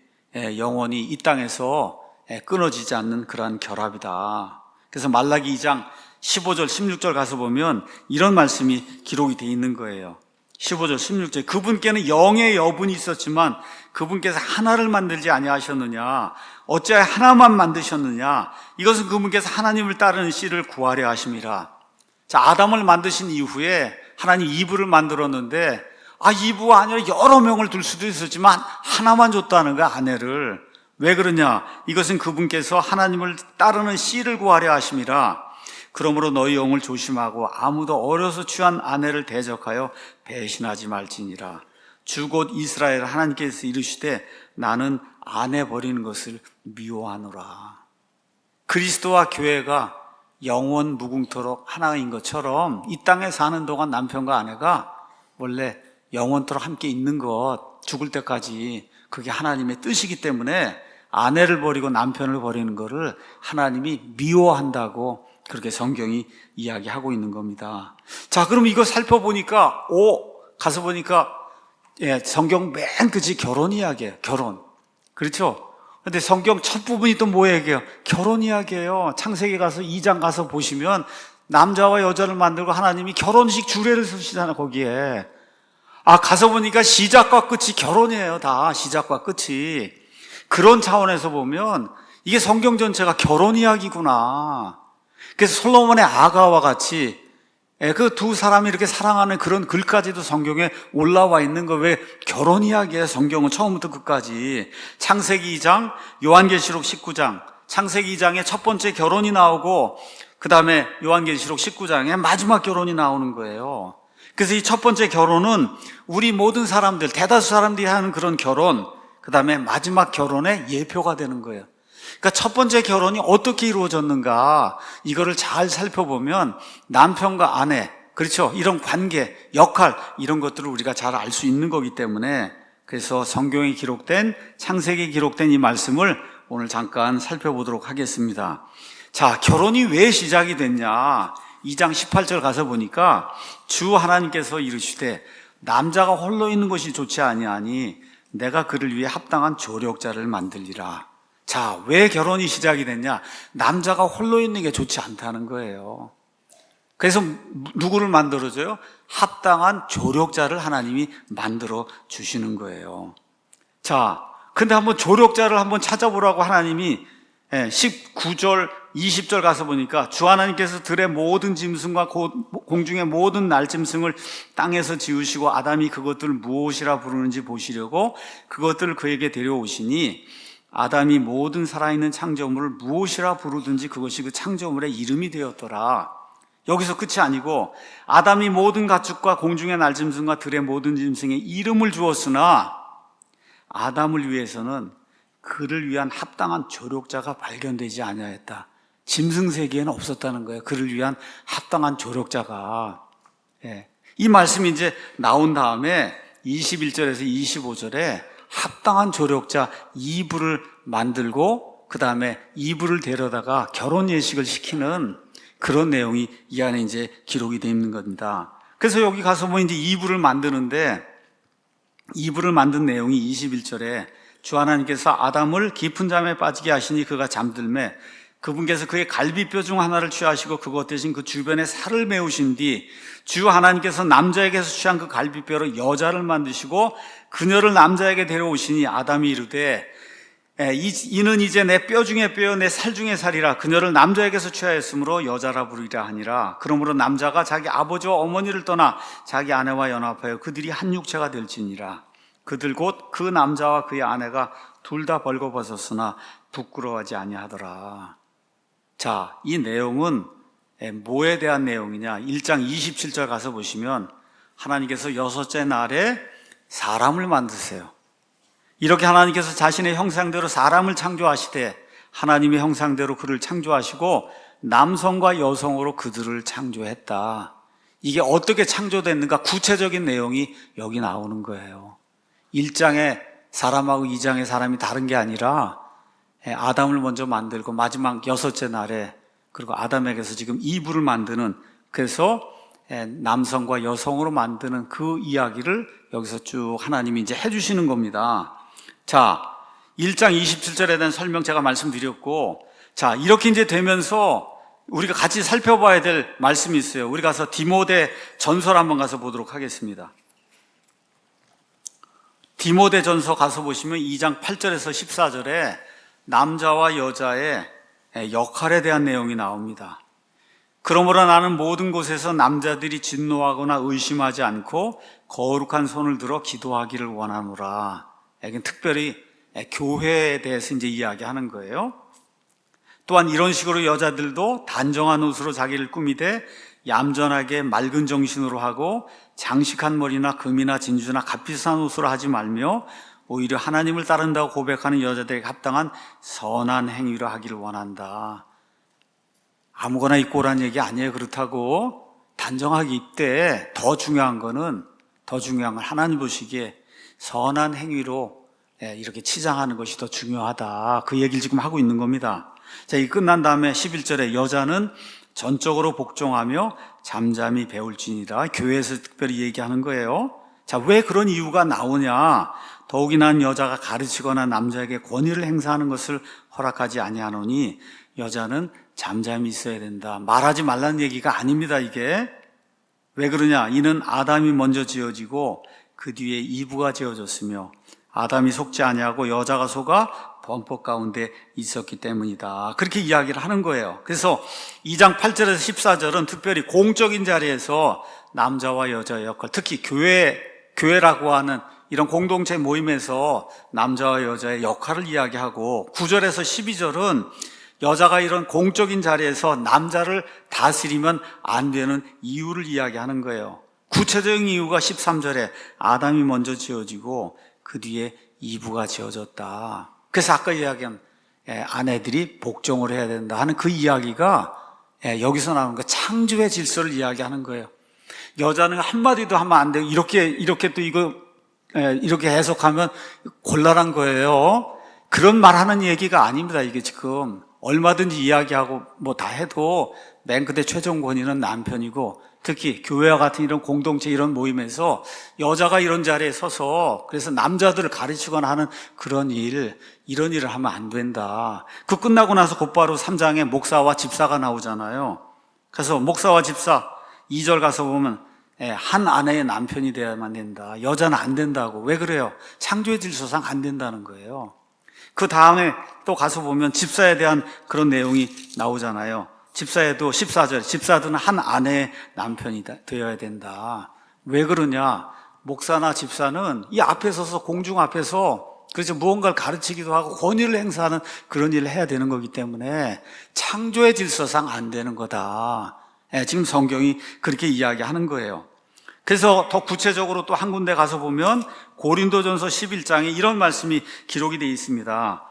영원히 이 땅에서 끊어지지 않는 그러한 결합이다. 그래서 말라기 2장 15절, 16절 가서 보면 이런 말씀이 기록이 되어 있는 거예요. 15절, 16절. 그분께는 영의 여분이 있었지만 그분께서 하나를 만들지 아니하셨느냐? 어찌하여 하나만 만드셨느냐? 이것은 그분께서 하나님을 따르는 씨를 구하려 하심이라. 자, 아담을 만드신 이후에 하나님 이브를 만들었는데 이브가 아니라 여러 명을 둘 수도 있었지만 하나만 줬다는 거야, 아내를. 왜 그러냐? 이것은 그분께서 하나님을 따르는 씨를 구하려 하심이라. 그러므로 너희 영을 조심하고 아무도 어려서 취한 아내를 대적하여 배신하지 말지니라. 주 곧 이스라엘 하나님께서 이르시되 나는 아내 버리는 것을 미워하노라. 그리스도와 교회가 영원 무궁토록 하나인 것처럼 이 땅에 사는 동안 남편과 아내가 원래 영원토록 함께 있는 것, 죽을 때까지 그게 하나님의 뜻이기 때문에 아내를 버리고 남편을 버리는 것을 하나님이 미워한다고 그렇게 성경이 이야기하고 있는 겁니다. 자, 그럼 이거 살펴보니까 가서 보니까 성경 맨 끝이 결혼 이야기예요. 결혼. 그렇죠? 근데 성경 첫 부분이 또 뭐 얘기해요? 결혼 이야기예요. 창세기 가서 2장 가서 보시면 남자와 여자를 만들고 하나님이 결혼식 주례를 쓰시잖아요, 거기에. 가서 보니까 시작과 끝이 결혼이에요. 다 시작과 끝이. 그런 차원에서 보면 이게 성경 전체가 결혼 이야기구나. 그래서 솔로몬의 아가와 같이 그 두 사람이 이렇게 사랑하는 그런 글까지도 성경에 올라와 있는 거. 왜 결혼 이야기예요? 성경은 처음부터 끝까지. 창세기 2장, 요한계시록 19장. 창세기 2장에 첫 번째 결혼이 나오고 그 다음에 요한계시록 19장에 마지막 결혼이 나오는 거예요. 그래서 이 첫 번째 결혼은 우리 모든 사람들, 대다수 사람들이 하는 그런 결혼, 그 다음에 마지막 결혼의 예표가 되는 거예요. 그러니까 첫 번째 결혼이 어떻게 이루어졌는가, 이거를 잘 살펴보면 남편과 아내, 그렇죠? 이런 관계, 역할, 이런 것들을 우리가 잘 알 수 있는 거기 때문에, 그래서 성경에 기록된, 창세기에 기록된 이 말씀을 오늘 잠깐 살펴보도록 하겠습니다. 자, 결혼이 왜 시작이 됐냐? 2장 18절 가서 보니까 주 하나님께서 이르시되 남자가 홀로 있는 것이 좋지 아니하니 내가 그를 위해 합당한 조력자를 만들리라. 자, 왜 결혼이 시작이 됐냐? 남자가 홀로 있는 게 좋지 않다는 거예요. 그래서 누구를 만들어줘요? 합당한 조력자를 하나님이 만들어 주시는 거예요. 자, 근데 한번 조력자를 한번 찾아보라고 하나님이 19절, 20절 가서 보니까 주 하나님께서 들의 모든 짐승과 공중의 모든 날짐승을 땅에서 지으시고 아담이 그것들을 무엇이라 부르는지 보시려고 그것들을 그에게 데려오시니 아담이 모든 살아있는 창조물을 무엇이라 부르든지 그것이 그 창조물의 이름이 되었더라. 여기서 끝이 아니고 아담이 모든 가축과 공중의 날짐승과 들의 모든 짐승에 이름을 주었으나 아담을 위해서는 그를 위한 합당한 조력자가 발견되지 아니하였다. 짐승 세계에는 없었다는 거예요. 그를 위한 합당한 조력자가. 이 말씀이 이제 나온 다음에 21절에서 25절에 합당한 조력자 이브를 만들고 그 다음에 이브를 데려다가 결혼 예식을 시키는 그런 내용이 이 안에 이제 기록이 되어 있는 겁니다. 그래서 여기 가서 보면 이제 이브를 만드는데 이브를 만든 내용이 21절에 주 하나님께서 아담을 깊은 잠에 빠지게 하시니 그가 잠들매 그분께서 그의 갈비뼈 중 하나를 취하시고 그것 대신 그 주변에 살을 메우신 뒤 주 하나님께서 남자에게서 취한 그 갈비뼈로 여자를 만드시고 그녀를 남자에게 데려오시니 아담이 이르되 이는 이제 내 뼈 중에 뼈요 내 살 중에 살이라. 그녀를 남자에게서 취하였으므로 여자라 부르리라 하니라. 그러므로 남자가 자기 아버지와 어머니를 떠나 자기 아내와 연합하여 그들이 한 육체가 될지니라. 그들 곧 그 남자와 그의 아내가 둘 다 벌거벗었으나 부끄러워하지 아니하더라. 자, 이 내용은 뭐에 대한 내용이냐? 1장 27절 가서 보시면 하나님께서 여섯째 날에 사람을 만드세요. 이렇게 하나님께서 자신의 형상대로 사람을 창조하시되 하나님의 형상대로 그를 창조하시고 남성과 여성으로 그들을 창조했다. 이게 어떻게 창조됐는가 구체적인 내용이 여기 나오는 거예요. 1장에 사람하고 2장의 사람이 다른 게 아니라 아담을 먼저 만들고 마지막 여섯째 날에 그리고 아담에게서 지금 이브를 만드는, 그래서 남성과 여성으로 만드는 그 이야기를 여기서 쭉 하나님이 이제 해주시는 겁니다. 자, 1장 27절에 대한 설명 제가 말씀드렸고, 자, 이렇게 이제 되면서 우리가 같이 살펴봐야 될 말씀이 있어요. 우리 가서 디모데 전서를 한번 가서 보도록 하겠습니다. 디모데 전서 가서 보시면 2장 8절에서 14절에 남자와 여자의 역할에 대한 내용이 나옵니다. 그러므로 나는 모든 곳에서 남자들이 진노하거나 의심하지 않고 거룩한 손을 들어 기도하기를 원하노라. 이건 특별히 교회에 대해서 이제 이야기하는 거예요. 또한 이런 식으로 여자들도 단정한 옷으로 자기를 꾸미되 얌전하게 맑은 정신으로 하고 장식한 머리나 금이나 진주나 값비싼 옷으로 하지 말며 오히려 하나님을 따른다고 고백하는 여자들에게 합당한 선한 행위로 하기를 원한다. 아무거나 입고 오란 얘기 아니에요. 그렇다고 단정하게 입되 더 중요한 건 하나님 보시기에 선한 행위로 이렇게 치장하는 것이 더 중요하다. 그 얘기를 지금 하고 있는 겁니다. 자, 이 끝난 다음에 11절에 여자는 전적으로 복종하며 잠잠히 배울지니라. 교회에서 특별히 얘기하는 거예요. 자, 왜 그런 이유가 나오냐? 더욱이 난 여자가 가르치거나 남자에게 권위를 행사하는 것을 허락하지 아니하노니 여자는 잠잠히 있어야 된다. 말하지 말라는 얘기가 아닙니다. 이게 왜 그러냐? 이는 아담이 먼저 지어지고 그 뒤에 이브가 지어졌으며 아담이 속지 아니하고 여자가 속아 범법 가운데 있었기 때문이다. 그렇게 이야기를 하는 거예요. 그래서 2장 8절에서 14절은 특별히 공적인 자리에서 남자와 여자의 역할, 특히 교회라고 하는 이런 공동체 모임에서 남자와 여자의 역할을 이야기하고, 9절에서 12절은 여자가 이런 공적인 자리에서 남자를 다스리면 안 되는 이유를 이야기하는 거예요. 구체적인 이유가 13절에 아담이 먼저 지어지고 그 뒤에 이브가 지어졌다. 그래서 아까 이야기한 아내들이 복종을 해야 된다 하는 그 이야기가 여기서 나오는 거, 창조의 질서를 이야기하는 거예요. 여자는 한마디도 하면 안 돼요. 이렇게 또 이렇게 해석하면 곤란한 거예요. 그런 말하는 얘기가 아닙니다. 이게 지금 얼마든지 이야기하고 뭐 다 해도 맨 끝에 최종 권위는 남편이고, 특히 교회와 같은 이런 공동체 이런 모임에서 여자가 이런 자리에 서서 그래서 남자들을 가르치거나 하는 이런 일을 하면 안 된다. 그 끝나고 나서 곧바로 3장에 목사와 집사가 나오잖아요. 그래서 목사와 집사 2절 가서 보면 한 아내의 남편이 되어야만 된다. 여자는 안 된다고. 왜 그래요? 창조의 질서상 안 된다는 거예요. 그 다음에 또 가서 보면 집사에 대한 그런 내용이 나오잖아요. 집사에도 14절, 집사들은 한 아내의 남편이 되어야 된다. 왜 그러냐? 목사나 집사는 이 앞에 서서 공중 앞에서 그래서 무언가를 가르치기도 하고 권위를 행사하는 그런 일을 해야 되는 거기 때문에 창조의 질서상 안 되는 거다. 지금 성경이 그렇게 이야기하는 거예요. 그래서 더 구체적으로 또 한 군데 가서 보면 고린도전서 11장에 이런 말씀이 기록이 되어 있습니다.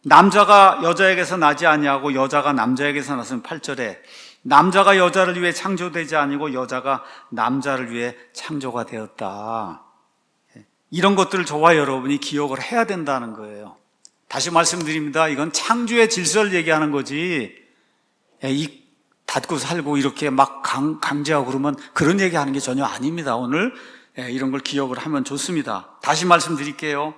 남자가 여자에게서 나지 아니하고 여자가 남자에게서 났으면 8절에 남자가 여자를 위해 창조되지 아니고 여자가 남자를 위해 창조가 되었다. 이런 것들을 저와 여러분이 기억을 해야 된다는 거예요. 다시 말씀드립니다. 이건 창조의 질서를 얘기하는 거지, 이 닫고 살고 이렇게 막 강제하고 그러면 그런 얘기하는 게 전혀 아닙니다. 오늘 이런 걸 기억을 하면 좋습니다. 다시 말씀드릴게요.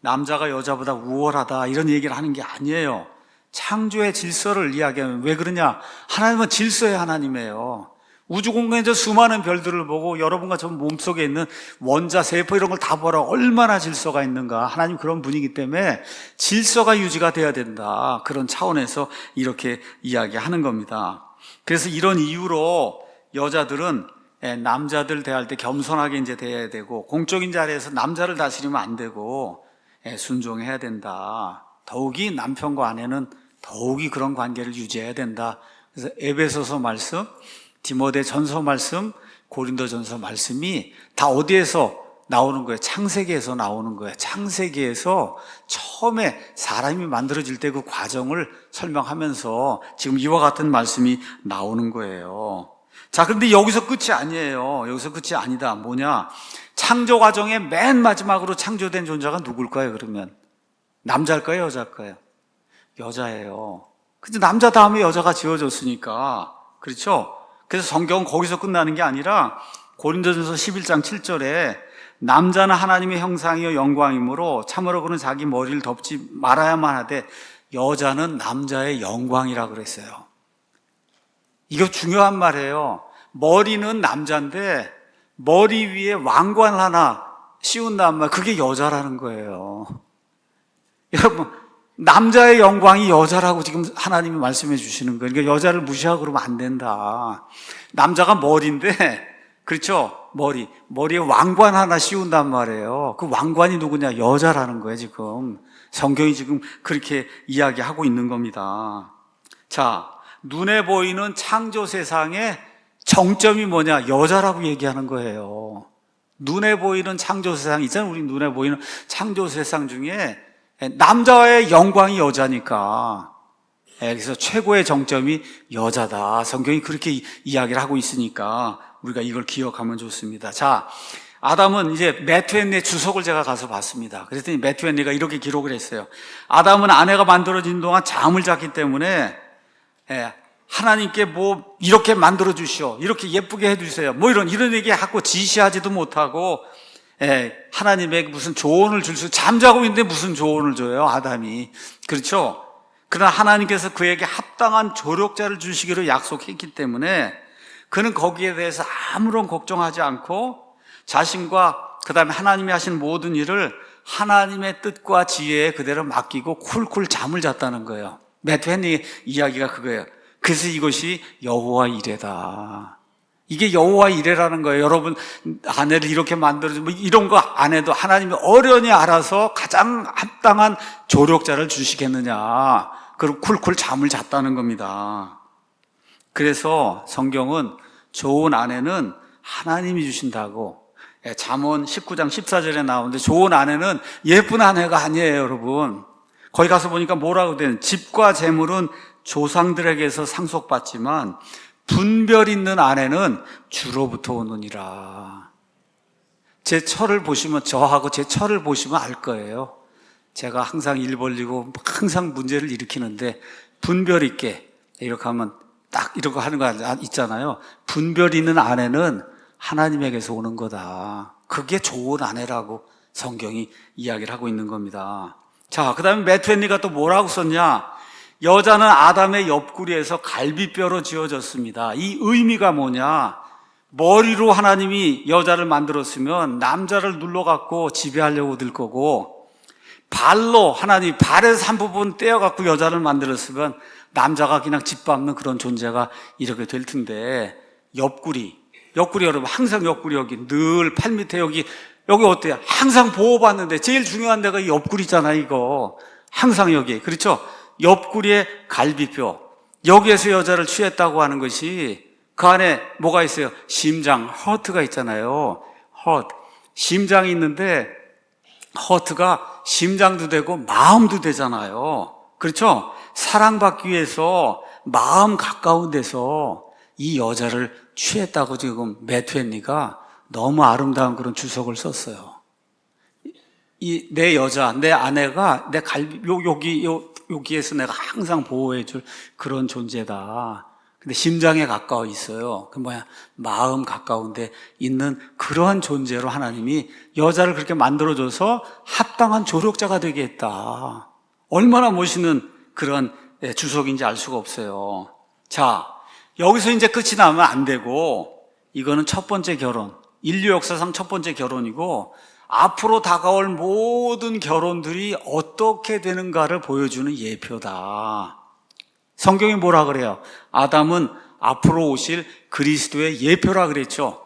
남자가 여자보다 우월하다 이런 얘기를 하는 게 아니에요. 창조의 질서를 이야기하면, 왜 그러냐? 하나님은 질서의 하나님이에요. 우주공간에서 수많은 별들을 보고 여러분과 저 몸속에 있는 원자, 세포 이런 걸 다 보라. 얼마나 질서가 있는가. 하나님 그런 분이기 때문에 질서가 유지가 돼야 된다. 그런 차원에서 이렇게 이야기하는 겁니다. 그래서 이런 이유로 여자들은 남자들 대할 때 겸손하게 이제 대해야 되고, 공적인 자리에서 남자를 다스리면 안 되고 순종해야 된다. 더욱이 남편과 아내는 더욱이 그런 관계를 유지해야 된다. 그래서 에베소서 말씀, 디모데 전서 말씀, 고린도전서 말씀이 다 어디에서 나오는 거예요? 창세기에서 나오는 거예요. 창세기에서 처음에 사람이 만들어질 때 그 과정을 설명하면서 지금 이와 같은 말씀이 나오는 거예요. 자, 그런데 여기서 끝이 아니에요. 여기서 끝이 아니다. 뭐냐? 창조 과정의 맨 마지막으로 창조된 존재가 누굴까요, 그러면? 남자일까요, 여자일까요? 여자예요. 근데 남자 다음에 여자가 지어졌으니까. 그렇죠? 그래서 성경은 거기서 끝나는 게 아니라 고린도전서 11장 7절에 남자는 하나님의 형상이요 영광이므로 참으로 그는 자기 머리를 덮지 말아야만 하되 여자는 남자의 영광이라 그랬어요. 이거 중요한 말이에요. 머리는 남자인데 머리 위에 왕관 하나 씌운단 말, 그게 여자라는 거예요. 여러분, 남자의 영광이 여자라고 지금 하나님이 말씀해 주시는 거예요. 그러니까 여자를 무시하고 그러면 안 된다. 남자가 머리인데, 그렇죠? 머리에 왕관 하나 씌운단 말이에요. 그 왕관이 누구냐? 여자라는 거예요, 지금. 성경이 지금 그렇게 이야기하고 있는 겁니다. 자, 눈에 보이는 창조 세상의 정점이 뭐냐? 여자라고 얘기하는 거예요. 눈에 보이는 창조 세상 있잖아요. 우리 눈에 보이는 창조 세상 중에 남자의 영광이 여자니까. 그래서 최고의 정점이 여자다. 성경이 그렇게 이야기를 하고 있으니까 우리가 이걸 기억하면 좋습니다. 자, 아담은 이제 매튜 헨리의 주석을 제가 가서 봤습니다. 그랬더니 매튜 헨리가 이렇게 기록을 했어요. 아담은 아내가 만들어진 동안 잠을 잤기 때문에 하나님께 뭐 이렇게 만들어 주시오, 이렇게 예쁘게 해주세요, 뭐 이런 얘기하고 지시하지도 못하고 하나님에게 무슨 조언을 줄 수, 잠자고 있는데 무슨 조언을 줘요, 아담이. 그렇죠? 그러나 하나님께서 그에게 합당한 조력자를 주시기로 약속했기 때문에 그는 거기에 대해서 아무런 걱정하지 않고 자신과 그 다음에 하나님이 하신 모든 일을 하나님의 뜻과 지혜에 그대로 맡기고 쿨쿨 잠을 잤다는 거예요. 매튜 헨리 이야기가 그거예요. 그래서 이것이 여호와 이레다. 이게 여호와 이레라는 거예요. 여러분, 아내를 이렇게 만들어서 뭐 이런 거 안 해도 하나님이 어련히 알아서 가장 합당한 조력자를 주시겠느냐. 그리고 쿨쿨 잠을 잤다는 겁니다. 그래서 성경은 좋은 아내는 하나님이 주신다고, 잠언 19장 14절에 나오는데 좋은 아내는 예쁜 아내가 아니에요, 여러분. 거기 가서 보니까 뭐라고 되는, 집과 재물은 조상들에게서 상속받지만 분별 있는 아내는 주로부터 오느니라. 제 철을 보시면, 저하고 제 철을 보시면 알 거예요. 제가 항상 일 벌리고 항상 문제를 일으키는데 분별 있게 이렇게 하면 딱 이렇게 하는 거 있잖아요. 분별 있는 아내는 하나님에게서 오는 거다. 그게 좋은 아내라고 성경이 이야기를 하고 있는 겁니다. 자, 그 다음에 매튜 헨리가 또 뭐라고 썼냐? 여자는 아담의 옆구리에서 갈비뼈로 지어졌습니다. 이 의미가 뭐냐? 머리로 하나님이 여자를 만들었으면 남자를 눌러갖고 지배하려고 들 거고, 발로 하나님 발에서 한 부분 떼어갖고 여자를 만들었으면 남자가 그냥 짓밟는 그런 존재가 이렇게 될 텐데, 옆구리 여러분, 항상 옆구리 여기 늘 팔 밑에 여기 어때요? 항상 보호받는데 제일 중요한 데가 이 옆구리잖아요. 이거 항상 여기, 그렇죠? 옆구리에 갈비뼈, 여기에서 여자를 취했다고 하는 것이, 그 안에 뭐가 있어요? 심장, 허트가 있잖아요. 심장이 있는데 허트가 심장도 되고 마음도 되잖아요. 그렇죠? 사랑받기 위해서 마음 가까운 데서 이 여자를 취했다고 지금 매튜 헨리가 너무 아름다운 그런 주석을 썼어요. 내 여자, 내 아내가 내 여기에서 내가 항상 보호해줄 그런 존재다. 근데 심장에 가까워 있어요. 그 마음 가까운데 있는 그러한 존재로 하나님이 여자를 그렇게 만들어줘서 합당한 조력자가 되게 했다. 얼마나 멋있는 그런 주석인지 알 수가 없어요. 자, 여기서 이제 끝이 나면 안 되고, 이거는 첫 번째 결혼, 인류 역사상 첫 번째 결혼이고, 앞으로 다가올 모든 결혼들이 어떻게 되는가를 보여주는 예표다. 성경이 뭐라 그래요? 아담은 앞으로 오실 그리스도의 예표라 그랬죠.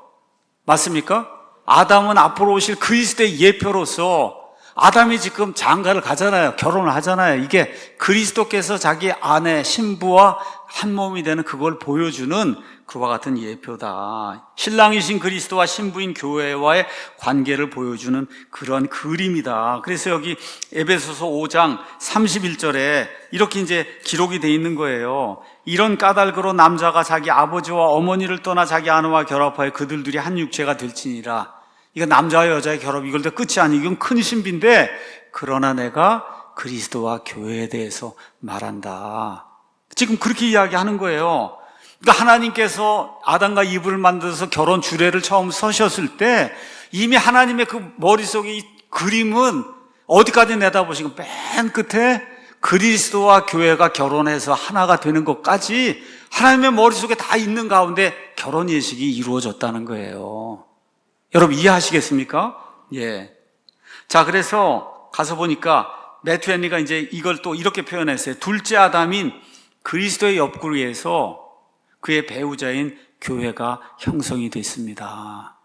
맞습니까? 아담은 앞으로 오실 그리스도의 예표로서 아담이 지금 장가를 가잖아요. 결혼을 하잖아요. 이게 그리스도께서 자기 아내 신부와 한 몸이 되는 그걸 보여주는 그와 같은 예표다. 신랑이신 그리스도와 신부인 교회와의 관계를 보여주는 그런 그림이다. 그래서 여기 에베소서 5장 31절에 이렇게 이제 기록이 돼 있는 거예요. 이런 까닭으로 남자가 자기 아버지와 어머니를 떠나 자기 아내와 결합하여 그들 둘이 한 육체가 될지니라. 이거 남자와 여자의 결합, 이걸 다 끝이 아니고 이건 큰 신비인데, 그러나 내가 그리스도와 교회에 대해서 말한다. 지금 그렇게 이야기하는 거예요. 그러니까 하나님께서 아담과 이브를 만들어서 결혼 주례를 처음 서셨을 때 이미 하나님의 그 머릿속에 이 그림은 어디까지 내다보시고 맨 끝에 그리스도와 교회가 결혼해서 하나가 되는 것까지 하나님의 머릿속에 다 있는 가운데 결혼 예식이 이루어졌다는 거예요. 여러분 이해하시겠습니까? 예. 자, 그래서 가서 보니까 매튜 헨리가 이제 이걸 또 이렇게 표현했어요. 둘째 아담인 그리스도의 옆구리에서 그의 배우자인 교회가 형성이 됐습니다.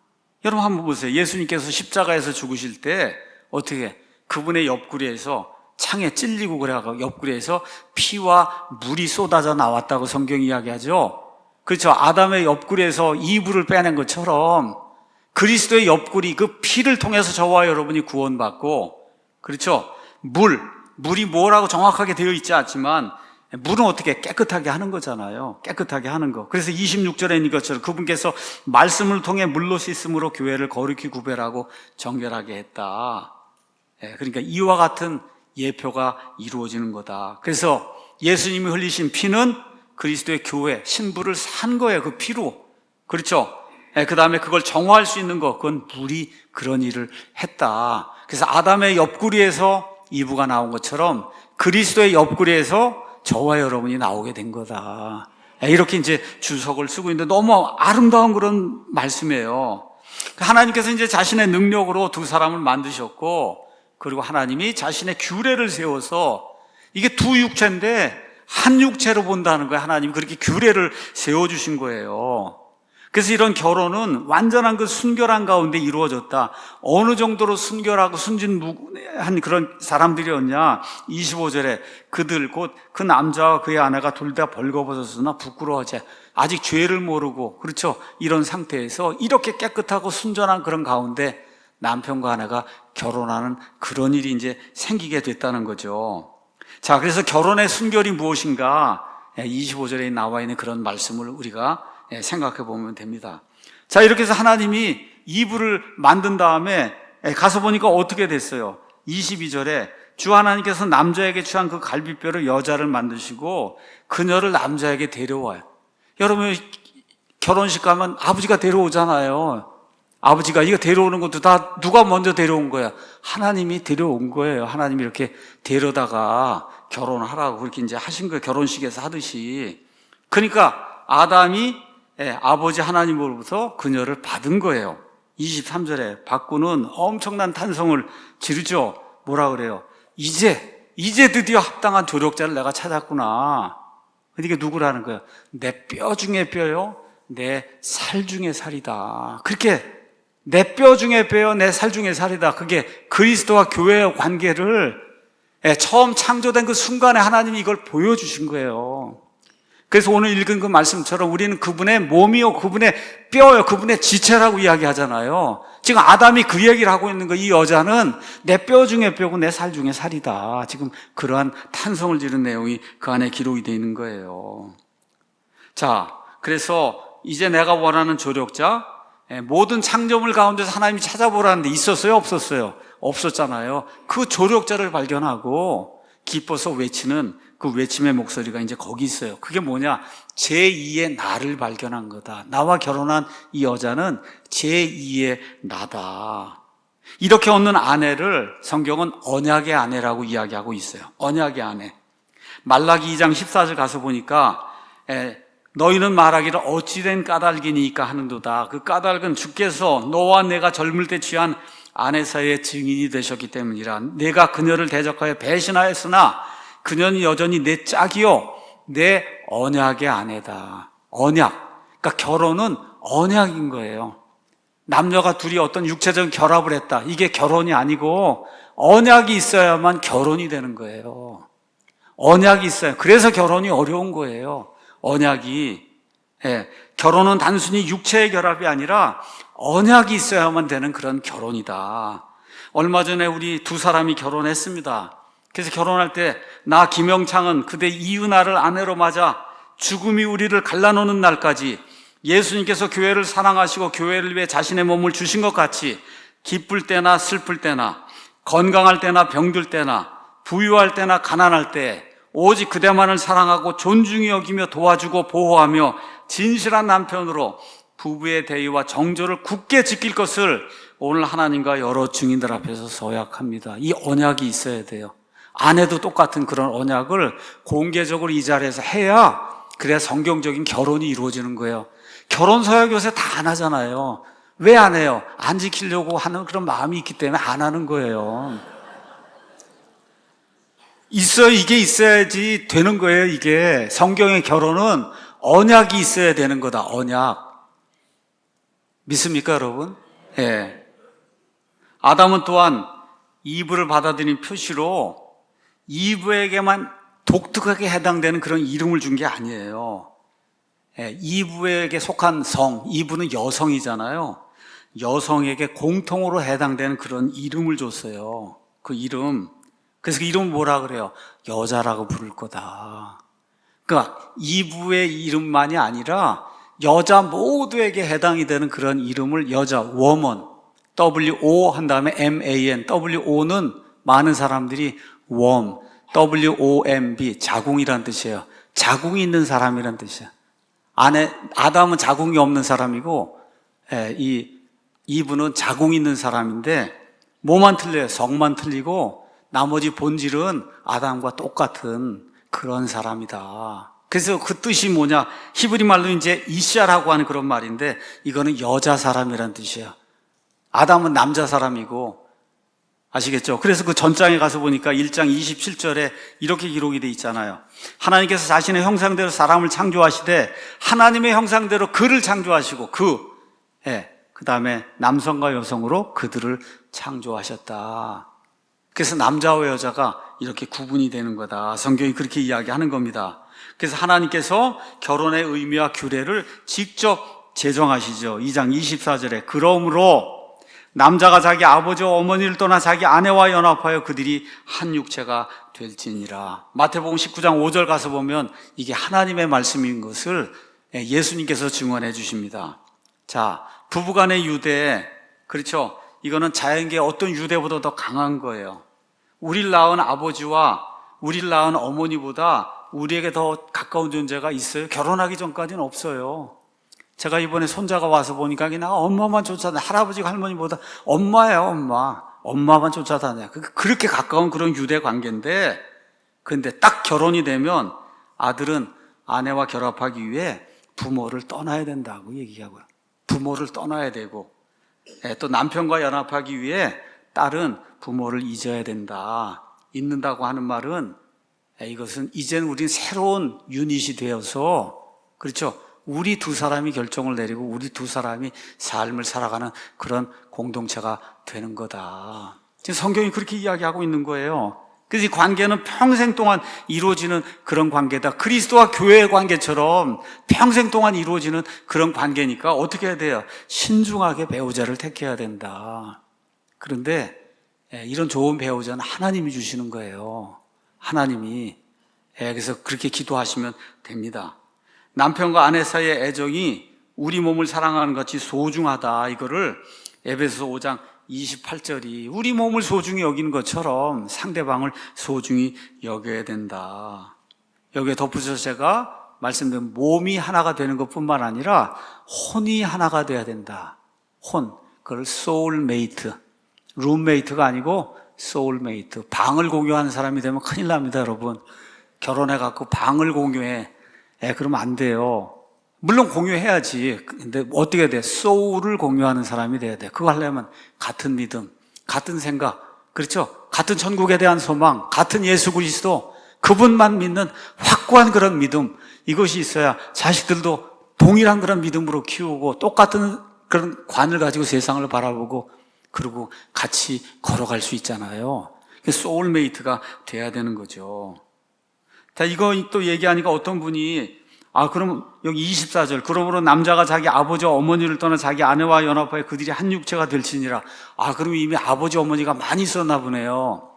여러분 한번 보세요. 예수님께서 십자가에서 죽으실 때 어떻게 그분의 옆구리에서 창에 찔리고 그래가지고 옆구리에서 피와 물이 쏟아져 나왔다고 성경이 이야기하죠. 그렇죠. 아담의 옆구리에서 이불을 빼낸 것처럼 그리스도의 옆구리 그 피를 통해서 저와 여러분이 구원받고, 그렇죠. 물이 뭐라고 정확하게 되어 있지 않지만 물은 어떻게 깨끗하게 하는 거잖아요. 깨끗하게 하는 거. 그래서 26절에 있는 것처럼 그분께서 말씀을 통해 물로 씻음으로 교회를 거룩히 구별하고 정결하게 했다. 그러니까 이와 같은 예표가 이루어지는 거다. 그래서 예수님이 흘리신 피는 그리스도의 교회, 신부를 산 거예요. 그 피로. 그렇죠. 그 다음에 그걸 정화할 수 있는 것, 그건 물이 그런 일을 했다. 그래서 아담의 옆구리에서 이브가 나온 것처럼 그리스도의 옆구리에서 저와 여러분이 나오게 된 거다. 이렇게 이제 주석을 쓰고 있는데 너무 아름다운 그런 말씀이에요. 하나님께서 이제 자신의 능력으로 두 사람을 만드셨고, 그리고 하나님이 자신의 규례를 세워서 이게 두 육체인데 한 육체로 본다는 거예요. 하나님이 그렇게 규례를 세워주신 거예요. 그래서 이런 결혼은 완전한 그 순결한 가운데 이루어졌다. 어느 정도로 순결하고 순진무구한 그런 사람들이었냐. 25절에 그들 곧 그 남자와 그의 아내가 둘 다 벌거벗었으나 부끄러워하지 아직 죄를 모르고, 그렇죠, 이런 상태에서 이렇게 깨끗하고 순전한 그런 가운데 남편과 아내가 결혼하는 그런 일이 이제 생기게 됐다는 거죠. 자, 그래서 결혼의 순결이 무엇인가 25절에 나와 있는 그런 말씀을 우리가 생각해 보면 됩니다. 자, 이렇게 해서 하나님이 이브를 만든 다음에 가서 보니까 어떻게 됐어요? 22절에 주 하나님께서 남자에게 취한 그 갈비뼈를 여자를 만드시고 그녀를 남자에게 데려와요. 여러분 결혼식 가면 아버지가 데려오잖아요. 아버지가 이거 데려오는 것도 다 누가 먼저 데려온 거야? 하나님이 데려온 거예요. 하나님이 이렇게 데려다가 결혼하라고 그렇게 이제 하신 거예요. 결혼식에서 하듯이. 그러니까 아담이 아버지 하나님으로부터 그녀를 받은 거예요. 23절에 받고는 엄청난 탄성을 지르죠. 뭐라 그래요? 이제 드디어 합당한 조력자를 내가 찾았구나. 이게 누구라는 거예요? 내 뼈 중에 뼈요, 내 살 중에 살이다. 그렇게 내 뼈 중에 뼈요, 내 살 중에 살이다. 그게 그리스도와 교회의 관계를 처음 창조된 그 순간에 하나님이 이걸 보여주신 거예요. 그래서 오늘 읽은 그 말씀처럼 우리는 그분의 몸이요, 그분의 뼈요, 그분의 지체라고 이야기하잖아요. 지금 아담이 그 얘기를 하고 있는 거, 이 여자는 내 뼈 중에 뼈고 내 살 중에 살이다. 지금 그러한 탄성을 지른 내용이 그 안에 기록이 되어 있는 거예요. 자, 그래서 이제 내가 원하는 조력자, 모든 창조물 가운데서 하나님이 찾아보라는데 있었어요, 없었어요? 없었잖아요. 그 조력자를 발견하고 기뻐서 외치는 그 외침의 목소리가 이제 거기 있어요. 그게 뭐냐? 제2의 나를 발견한 거다. 나와 결혼한 이 여자는 제2의 나다. 이렇게 얻는 아내를 성경은 언약의 아내라고 이야기하고 있어요. 언약의 아내. 말라기 2장 14절 가서 보니까 너희는 말하기를 어찌된 까닭이니까 하는도다. 그 까닭은 주께서 너와 내가 젊을 때 취한 아내 사이의 증인이 되셨기 때문이라. 내가 그녀를 대적하여 배신하였으나 그녀는 여전히 내 짝이요, 내 언약의 아내다. 언약. 그러니까 결혼은 언약인 거예요. 남녀가 둘이 어떤 육체적 결합을 했다. 이게 결혼이 아니고 언약이 있어야만 결혼이 되는 거예요. 언약이 있어요. 그래서 결혼이 어려운 거예요. 언약이. 예, 결혼은 단순히 육체의 결합이 아니라 언약이 있어야만 되는 그런 결혼이다. 얼마 전에 우리 두 사람이 결혼했습니다. 그래서 결혼할 때 나 김영창은 그대 이은아를 아내로 맞아 죽음이 우리를 갈라놓는 날까지 예수님께서 교회를 사랑하시고 교회를 위해 자신의 몸을 주신 것 같이 기쁠 때나 슬플 때나 건강할 때나 병들 때나 부유할 때나 가난할 때 오직 그대만을 사랑하고 존중히 여기며 도와주고 보호하며 진실한 남편으로 부부의 대의와 정조를 굳게 지킬 것을 오늘 하나님과 여러 증인들 앞에서 서약합니다. 이 언약이 있어야 돼요. 아내도 똑같은 그런 언약을 공개적으로 이 자리에서 해야 그래야 성경적인 결혼이 이루어지는 거예요. 결혼 서약 요새 다 안 하잖아요. 왜 안 해요? 안 지키려고 하는 그런 마음이 있기 때문에 안 하는 거예요. 이게 있어야지 되는 거예요. 이게 성경의 결혼은 언약이 있어야 되는 거다. 언약. 믿습니까, 여러분? 예. 아담은 또한 이브를 받아들인 표시로 이브에게만 독특하게 해당되는 그런 이름을 준 게 아니에요. 예, 이브에게 속한 성, 이브는 여성이잖아요. 여성에게 공통으로 해당되는 그런 이름을 줬어요. 그 이름. 그래서 그 이름은 뭐라 그래요? 여자라고 부를 거다. 그러니까 이브의 이름만이 아니라 여자 모두에게 해당이 되는 그런 이름을 여자, woman, W-O 한 다음에 M-A-N, W-O는 많은 사람들이 womb, W-O-M-B, 자궁이란 뜻이에요. 자궁이 있는 사람이란 뜻이에요. 아담은 자궁이 없는 사람이고, 이브는 자궁이 있는 사람인데, 뭐만 틀려요? 성만 틀리고, 나머지 본질은 아담과 똑같은 그런 사람이다. 그래서 그 뜻이 뭐냐? 히브리 말로 이제 이샤라고 하는 그런 말인데, 이거는 여자 사람이란 뜻이에요. 아담은 남자 사람이고, 아시겠죠? 그래서 그 전장에 가서 보니까 1장 27절에 이렇게 기록이 돼 있잖아요. 하나님께서 자신의 형상대로 사람을 창조하시되 하나님의 형상대로 그를 창조하시고 그 다음에 남성과 여성으로 그들을 창조하셨다. 그래서 남자와 여자가 이렇게 구분이 되는 거다. 성경이 그렇게 이야기하는 겁니다. 그래서 하나님께서 결혼의 의미와 규례를 직접 제정하시죠. 2장 24절에 그러므로 남자가 자기 아버지와 어머니를 떠나 자기 아내와 연합하여 그들이 한 육체가 될지니라. 마태복음 19장 5절 가서 보면 이게 하나님의 말씀인 것을 예수님께서 증언해 주십니다. 자, 부부간의 유대, 그렇죠? 이거는 자연계의 어떤 유대보다 더 강한 거예요. 우리를 낳은 아버지와 우리를 낳은 어머니보다 우리에게 더 가까운 존재가 있어요? 결혼하기 전까지는 없어요. 제가 이번에 손자가 와서 보니까 그냥 엄마만 쫓아다녀. 할아버지가 할머니보다 엄마예요, 엄마. 엄마만 쫓아다녀. 그렇게 가까운 그런 유대 관계인데, 근데 딱 결혼이 되면 아들은 아내와 결합하기 위해 부모를 떠나야 된다고 얘기하고요. 부모를 떠나야 되고, 또 남편과 연합하기 위해 딸은 부모를 잊어야 된다. 잊는다고 하는 말은 이것은 이젠 우린 새로운 유닛이 되어서, 그렇죠? 우리 두 사람이 결정을 내리고 우리 두 사람이 삶을 살아가는 그런 공동체가 되는 거다. 지금 성경이 그렇게 이야기하고 있는 거예요. 그래서 이 관계는 평생 동안 이루어지는 그런 관계다. 그리스도와 교회의 관계처럼 평생 동안 이루어지는 그런 관계니까 어떻게 해야 돼요? 신중하게 배우자를 택해야 된다. 그런데 이런 좋은 배우자는 하나님이 주시는 거예요. 하나님이. 그래서 그렇게 기도하시면 됩니다. 남편과 아내 사이의 애정이 우리 몸을 사랑하는 것 같이 소중하다. 이거를 에베소서 5장 28절이 우리 몸을 소중히 여기는 것처럼 상대방을 소중히 여겨야 된다. 여기에 덧붙여서 제가 말씀드린 몸이 하나가 되는 것뿐만 아니라 혼이 하나가 돼야 된다. 혼, 그걸 소울메이트, 룸메이트가 아니고 소울메이트. 방을 공유하는 사람이 되면 큰일 납니다, 여러분. 결혼해갖고 방을 공유해. 그러면 안 돼요. 물론 공유해야지. 근데 어떻게 돼? 소울을 공유하는 사람이 돼야 돼. 그거 하려면 같은 믿음, 같은 생각, 그렇죠? 같은 천국에 대한 소망, 같은 예수 그리스도, 그분만 믿는 확고한 그런 믿음, 이것이 있어야 자식들도 동일한 그런 믿음으로 키우고 똑같은 그런 관을 가지고 세상을 바라보고 그리고 같이 걸어갈 수 있잖아요. 소울메이트가 돼야 되는 거죠. 자, 이거 또 얘기하니까 어떤 분이 그럼 여기 24절 그러므로 남자가 자기 아버지와 어머니를 떠나 자기 아내와 연합하여 그들이 한 육체가 될지니라. 그럼 이미 아버지 어머니가 많이 있었나 보네요.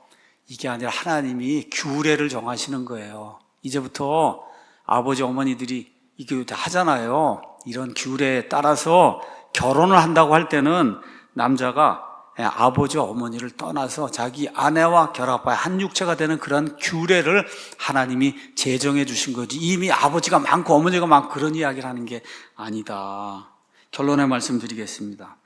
이게 아니라 하나님이 규례를 정하시는 거예요. 이제부터 아버지 어머니들이 이게 하잖아요. 이런 규례에 따라서 결혼을 한다고 할 때는 남자가 아버지와 어머니를 떠나서 자기 아내와 결합하여 한 육체가 되는 그런 규례를 하나님이 제정해 주신 거지. 이미 아버지가 많고 어머니가 많고 그런 이야기를 하는 게 아니다. 결론의 말씀 드리겠습니다.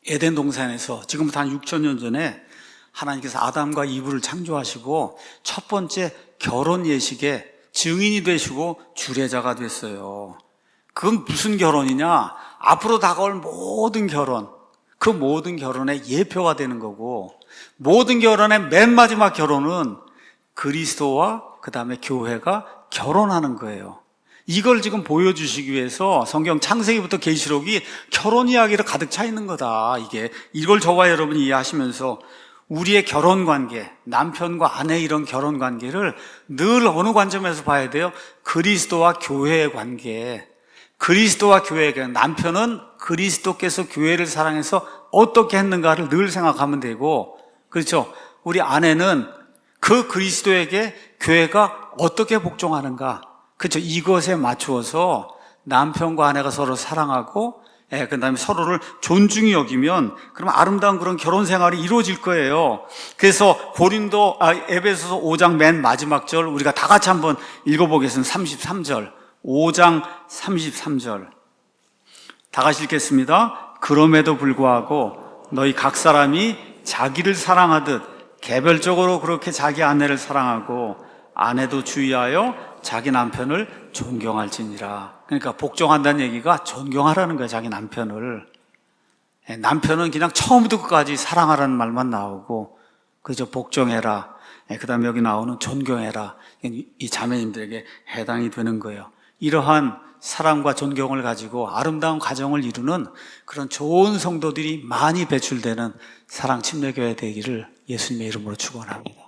에덴 동산에서 지금부터 한 6,000년 전에 하나님께서 아담과 이브를 창조하시고 첫 번째 결혼 예식에 증인이 되시고 주례자가 됐어요. 그건 무슨 결혼이냐? 앞으로 다가올 모든 결혼, 그 모든 결혼의 예표가 되는 거고, 모든 결혼의 맨 마지막 결혼은 그리스도와 그 다음에 교회가 결혼하는 거예요. 이걸 지금 보여주시기 위해서 성경 창세기부터 계시록이 결혼 이야기로 가득 차 있는 거다. 이걸 저와 여러분이 이해하시면서 우리의 결혼 관계, 남편과 아내 이런 결혼 관계를 늘 어느 관점에서 봐야 돼요? 그리스도와 교회의 관계. 그리스도와 교회가, 남편은 그리스도께서 교회를 사랑해서 어떻게 했는가를 늘 생각하면 되고, 그렇죠? 우리 아내는 그 그리스도에게 교회가 어떻게 복종하는가, 그렇죠? 이것에 맞추어서 남편과 아내가 서로 사랑하고, 그 다음에 서로를 존중히 여기면, 그러면 아름다운 그런 결혼 생활이 이루어질 거예요. 그래서 에베소서 5장 맨 마지막 절, 우리가 다 같이 한번 읽어보겠습니다. 33절. 5장 33절 다 같이 읽겠습니다. 그럼에도 불구하고 너희 각 사람이 자기를 사랑하듯 개별적으로 그렇게 자기 아내를 사랑하고 아내도 주의하여 자기 남편을 존경할지니라. 그러니까 복종한다는 얘기가 존경하라는 거예요. 자기 남편을. 남편은 그냥 처음부터 끝까지 사랑하라는 말만 나오고, 그저 복종해라, 그 다음에 여기 나오는 존경해라, 이 자매님들에게 해당이 되는 거예요. 이러한 사랑과 존경을 가지고 아름다운 가정을 이루는 그런 좋은 성도들이 많이 배출되는 사랑 침례교회 되기를 예수님의 이름으로 축원합니다.